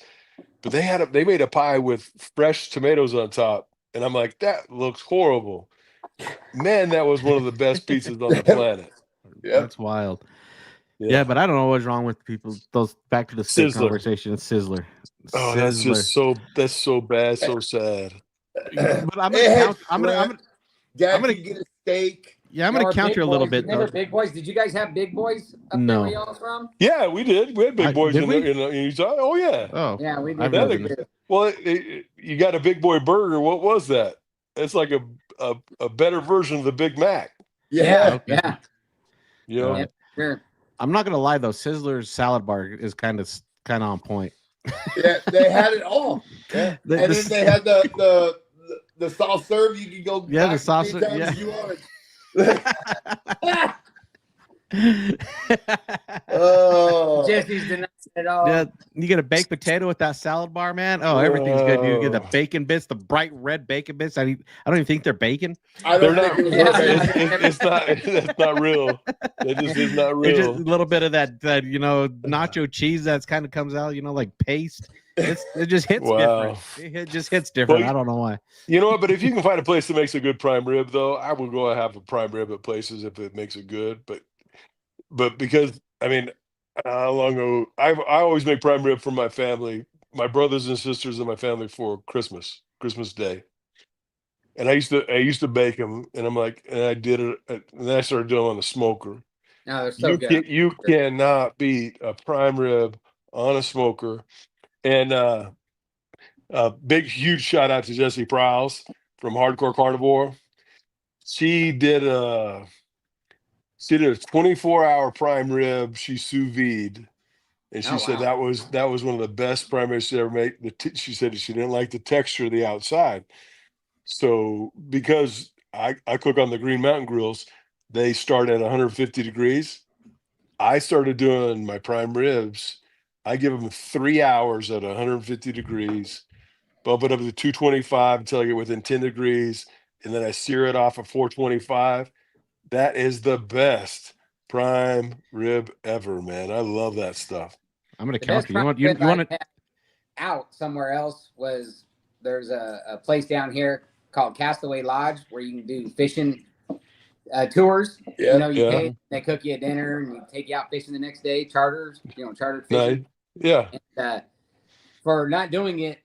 But they made a pie with fresh tomatoes on top, and I'm like, that looks horrible. Man, that was one of the best pizzas on the planet. Yeah, that's wild. Yeah, but I don't know what's wrong with people. Those back to the steak conversation. Sizzler. Oh, that's just that's so bad, so sad. But I'm gonna get a steak. Yeah, I'm gonna counter a little bit. Remember Big Boys? Did you guys have Big Boys up there where y'all from? Yeah, we did. We had Big Boys in Utah. Oh yeah. Oh yeah, we did. Well, you got a Big Boy burger. What was that? It's like a better version of the Big Mac. Yeah. Yeah, sure. I'm not gonna lie though, Sizzler's salad bar is kind of on point. Yeah, they had it all. Yeah. And then they had the soft serve. You could go. Yeah, the soft serve. Yeah. You want Jesse's denying it all. Yeah, you get a baked potato with that salad bar, man. Oh, everything's good. You get the bacon bits, the bright red bacon bits. I don't even think they're bacon. They're not. It's not. It's not real. It just is not real. It's just a little bit of that nacho cheese that's kind of comes out, like paste. It just hits different. It just hits different. I don't know why. You know what? But if you can find a place that makes a good prime rib, though, I would go and have a prime rib at places if it makes it good. But because how long ago I always make prime rib for my family, my brothers and sisters, and my family for Christmas Day. And I used to bake them, and I did it, and then I started doing them on the smoker. No, they're so good. You cannot beat a prime rib on a smoker. And big, huge shout out to Jessie Prowse from Hardcore Carnivore. She did a 24-hour prime rib. She sous vide, and she said that was one of the best prime ribs she ever made. She said she didn't like the texture of the outside. So because I cook on the Green Mountain grills, they start at 150 degrees. I started doing my prime ribs. I give them 3 hours at 150 degrees, bump it up to 225 until I get within 10 degrees, and then I sear it off at 425. That is the best prime rib ever, man. I love that stuff. I'm going to count you. You want to out somewhere else there's a place down here called Castaway Lodge where you can do fishing tours. Yeah. You pay, they cook you a dinner and take you out fishing the next day. Chartered fishing. Nice. Yeah. And, for not doing it,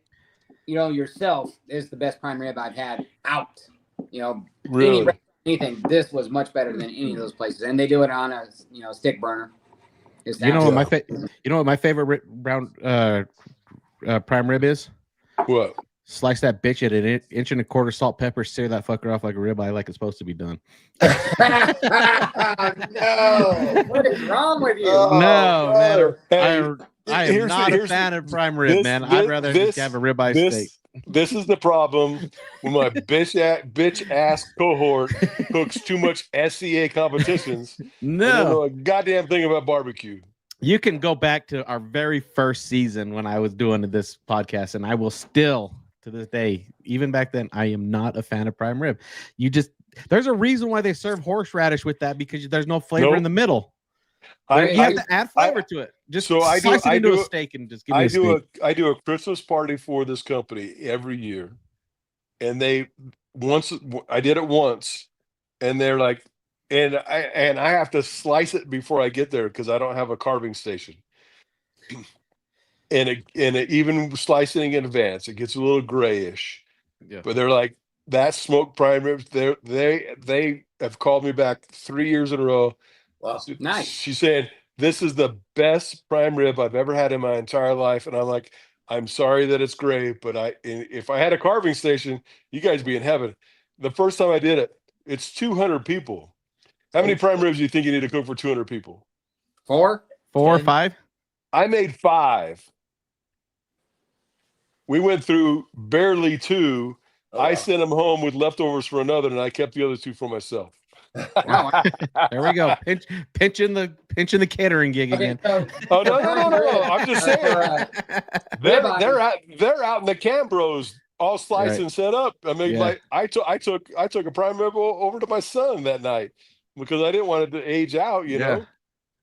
yourself is the best prime rib I've had out. Really. Anything. This was much better than any of those places, and they do it on a stick burner. You know what my favorite brown prime rib is? What? Slice that bitch at an inch and a quarter salt, pepper, sear that fucker off like a ribeye, like it's supposed to be done. No. What is wrong with you? No, man. Hey, I am not a fan of prime rib, man. I'd rather just have a ribeye steak. This is the problem when my bitch ass cohort cooks too much SCA competitions. No. They don't know a goddamn thing about barbecue. You can go back to our very first season when I was doing this podcast, and I will still, to this day, even back then, I am not a fan of prime rib. There's a reason why they serve horseradish with that, because there's no flavor in the middle. You have to add flavor to it. Just slice it into a steak and just give me a steak. I do a Christmas party for this company every year, and I did it once, and they're like, and I have to slice it before I get there because I don't have a carving station. And even slicing in advance, it gets a little grayish. Yeah. But they're like, that smoked prime ribs. They have called me back 3 years in a row. Wow. Nice. She's saying, this is the best prime rib I've ever had in my entire life. And I'm like, I'm sorry that it's gray, but if I had a carving station, you guys be in heaven. The first time I did it, it's 200 people. How many prime ribs do you think you need to cook for 200 people? 4 or 5? I made 5. We went through barely 2. Oh, I sent them home with leftovers for another, and I kept the other 2 for myself. There we go. Pinching the catering gig again. Oh no! I'm just saying. They're out in the Cambros, all sliced and set up. I mean, like I took a prime rib over to my son that night because I didn't want it to age out. You know.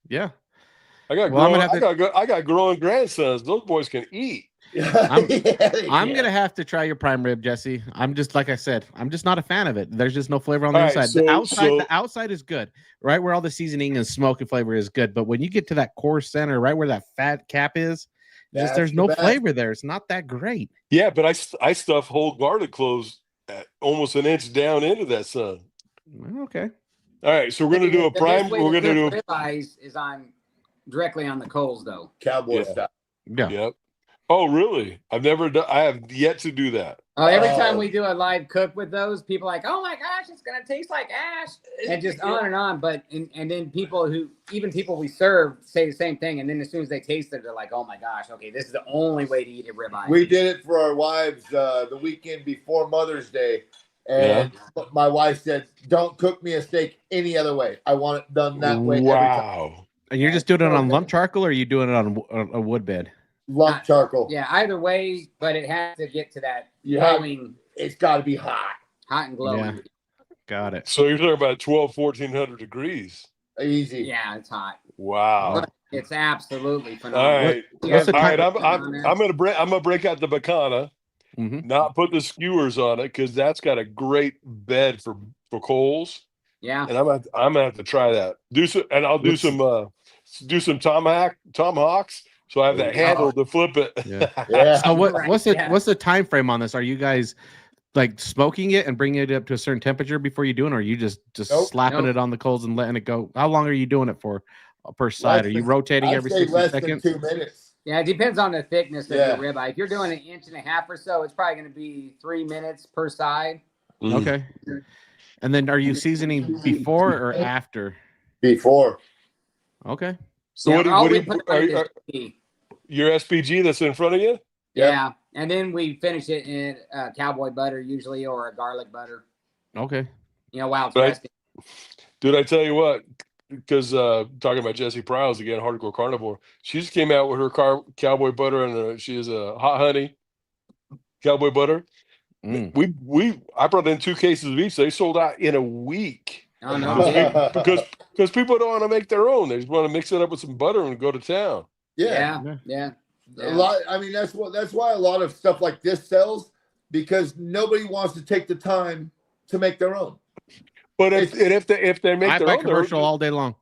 Yeah. I got growing grandsons. Those boys can eat. I'm gonna have to try your prime rib, Jesse. I'm just, like I said, I'm just not a fan of it. There's just no flavor on the inside. The outside is good, right where all the seasoning and smoke and flavor is good. But when you get to that core center, right where that fat cap is, there's no flavor there. It's not that great. Yeah, but I stuff whole garlic cloves at almost an inch down into that sun. Okay. All right, so we're gonna do a prime. We're gonna do ribeyes is on directly on the coals though. Cowboy style. Yeah. Yep. Oh, really? I have yet to do that. Oh, every time we do a live cook with those, people are like, oh my gosh, it's gonna taste like ash, and just on and on. But and then people we serve say the same thing, and then as soon as they taste it, they're like, oh my gosh, okay, this is the only way to eat a ribeye. We did it for our wives the weekend before Mother's Day, and my wife said, "Don't cook me a steak any other way. I want it done that way." Wow. Every time. And you're just doing it on lump charcoal, or are you doing it on a wood bed? Lump charcoal. Yeah, either way, but it has to get to that glowing. It's got to be hot and glowing. Yeah. Got it. So you're talking about 1400 degrees. Easy. Yeah, it's hot. Wow. But it's absolutely phenomenal. All right. I'm gonna break out the bacana, not put the skewers on it because that's got a great bed for coals. Yeah. And I'm gonna have to try that. I'll do some tomahawks. So I have that handle to flip it. Yeah. So what's the time frame on this? Are you guys like smoking it and bringing it up to a certain temperature before you do it, or are you just slapping it on the coals and letting it go? How long are you doing it for per side? Are you rotating every 60 seconds? Than 2 minutes. Yeah, it depends on the thickness of your ribeye. If you're doing 1.5 inches or so, it's probably going to be 3 minutes per side. Okay. And then are you seasoning before or after? Before. Okay. So what do you your SPG that's in front of you? Yeah. And then we finish it in cowboy butter usually, or a garlic butter. Okay. While it's resting. Dude, I tell you what, because talking about Jessie Prowse again, Hardcore Carnivore, she just came out with her cowboy butter, and she has a hot honey cowboy butter. I brought in 2 cases of each. They sold out in a week. Oh no! because people don't want to make their own. They just want to mix it up with some butter and go to town. Yeah. A lot. I mean, that's why a lot of stuff like this sells, because nobody wants to take the time to make their own. But if they make their own commercial all day long,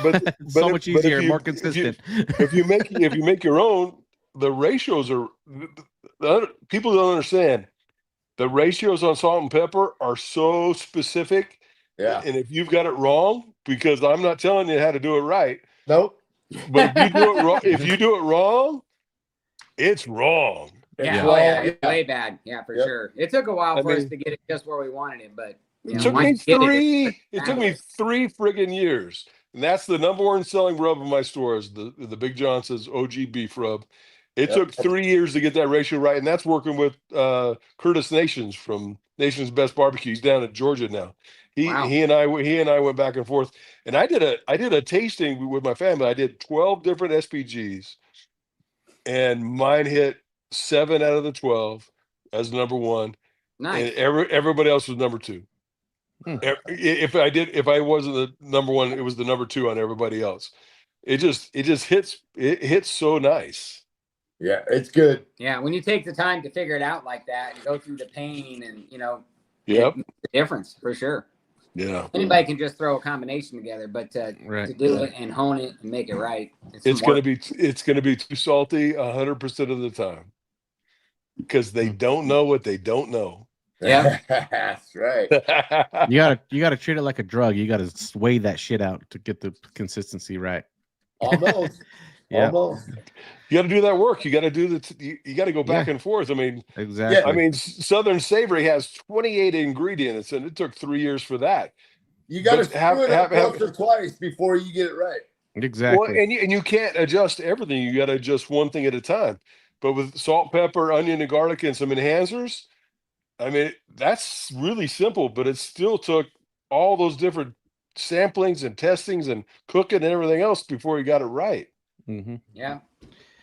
but so much easier, more consistent. If you make your own, the ratios are people don't understand. The ratios on salt and pepper are so specific. Yeah. And if you've got it wrong, because I'm not telling you how to do it right. Nope. But if you do it wrong, it's wrong. Yeah, it's way bad. Yeah, for sure. It took a while for us to get it just where we wanted it, but it took me three. It took me 3 friggin' years, and that's the number one selling rub in my stores. The Big Johnson's OG beef rub. It took 3 years to get that ratio right, and that's working with Curtis Nations from Nation's Best Barbecue. He's down in Georgia now. He and I went back and forth, and I did a tasting with my family. I did 12 different SPGs, and mine hit 7 out of the 12 as number one. Nice. And everybody else was number 2. If I wasn't the number one, it was the number 2 on everybody else. It just hits so nice. Yeah, it's good. Yeah, when you take the time to figure it out like that and go through the pain and Yep. it makes a difference for sure. Yeah. Anybody can just throw a combination together, but to do it and hone it and make it right, it's gonna be too salty 100% of the time because they don't know what they don't know. Yeah, that's right. You gotta treat it like a drug. You gotta weigh that shit out to get the consistency right. Almost. Almost. You got to do that work. You got to do you got to go back and forth. I mean, exactly. I mean, Southern Savory has 28 ingredients, and it took 3 years for that. You got to screw it up once or twice before you get it right. Exactly. Well, and you can't adjust everything. You got to adjust one thing at a time. But with salt, pepper, onion, and garlic, and some enhancers, I mean, that's really simple. But it still took all those different samplings and testings and cooking and everything else before you got it right. Mm-hmm. Yeah,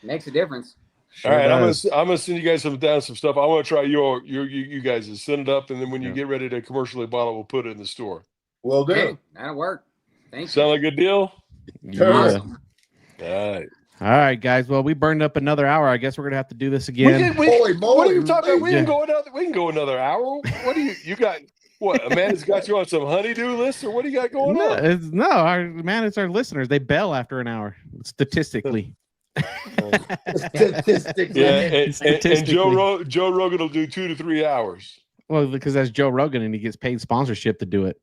makes a difference. All right, I'm gonna send you guys some stuff. I want to try you guys to send it up, and then when you get ready to commercially bottle, we'll put it in the store. Will do. Hey, that'll work. Thanks. Sound like a good deal? Yeah. Awesome. All right, guys. Well, we burned up another hour. I guess we're gonna have to do this again. Holy moly! What are you talking about? We can go another hour. What do you got? What, Amanda's got you on some honeydew list, or what do you got going on? It's our listeners. They bail after an hour, statistically. Statistically. Yeah, and Joe Rogan will do 2 to 3 hours. Well, because that's Joe Rogan, and he gets paid sponsorship to do it.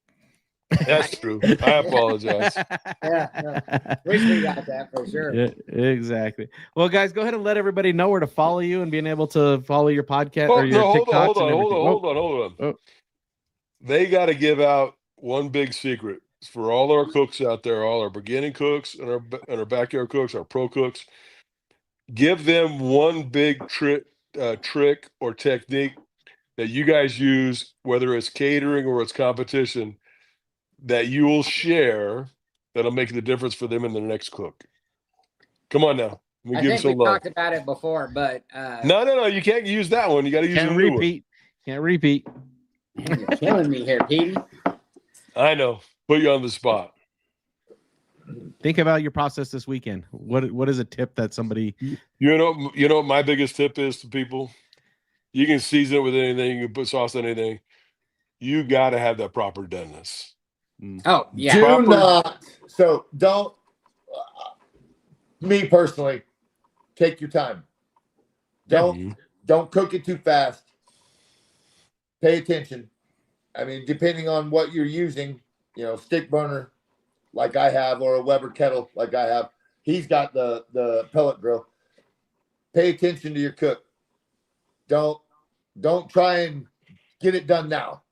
That's true. I apologize. Yeah. Wish we got that for sure. Yeah, exactly. Well, guys, go ahead and let everybody know where to follow you and being able to follow your podcast or your TikToks. Hold on. Oh. They got to give out one big secret for all our cooks out there, all our beginning cooks and our backyard cooks, our pro cooks. Give them one big trick or technique that you guys use, whether it's catering or it's competition, that you will share that'll make the difference for them in their next cook. Come on now. I think we talked about it before, but no, you can't use that one. You got to use the new one. Can't repeat. You're killing me here, Petey. I know. Put you on the spot. Think about your process this weekend. What is a tip that somebody you know what my biggest tip is to people? You can season it with anything, you can put sauce on anything. You got to have that proper doneness. Oh, yeah. Do not. So don't. Me personally, take your time. Don't cook it too fast. Pay attention. I mean, depending on what you're using, stick burner like I have, or a Weber kettle like I have. He's got the pellet grill. Pay attention to your cook. Don't try and get it done now.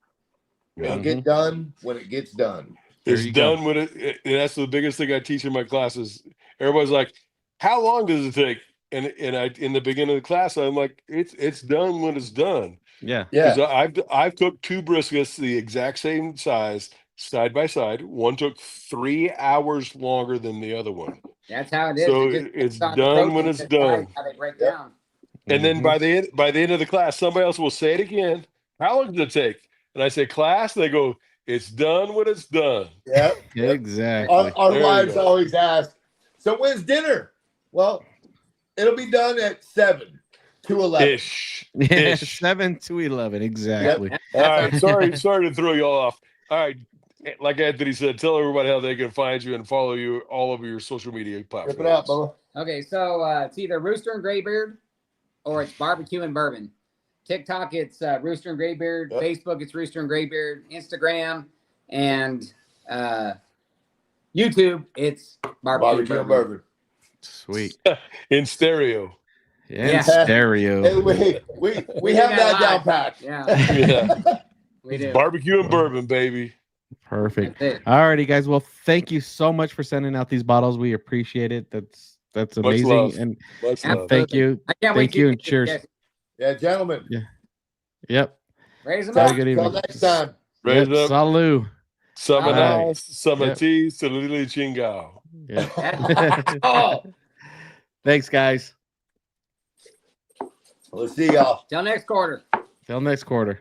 It'll get done when it gets done. It's done when it. That's the biggest thing I teach in my classes. Everybody's like, "How long does it take?" And in the beginning of the class, I'm like, "It's done when it's done." Yeah. Because I've cooked 2 briskets the exact same size side by side. One took 3 hours longer than the other one. That's how it is. So it's done when it's done. How they break down. And then by the end of the class, somebody else will say it again. How long did it take? And I say, class. They go, it's done when it's done. Yep. Exactly. Our wives always ask, so when's dinner? Well, it'll be done at 7 to 11. Ish. 7 to 11. Exactly. Yep. All right. Sorry to throw you all off. All right. Like Anthony said, tell everybody how they can find you and follow you all over your social media platforms. Rip it out, Bubba. Okay, so it's either Rooster and Graybeard or it's Barbecue and Bourbon. TikTok, it's Rooster and Graybeard. Yep. Facebook, it's Rooster and Graybeard. Instagram and YouTube, it's Barbecue and Bourbon. Sweet. In stereo. In stereo. Hey, we have that down pat. Yeah. Yeah. We do. Barbecue and bourbon, baby. Perfect. All righty, guys. Well, thank you so much for sending out these bottles. We appreciate it. That's amazing. Much love. And Much love. thank you. I can't wait Thank you to and cheers. Yeah, gentlemen. Yeah. Yep. Raise them Have up. a good Till evening. next time. Raise Yep. up. Salut. Samanas, Yep. Samati, Salili Chingao. Yeah. Oh, Thanks, guys. we'll see y'all. Till next quarter. Till next quarter.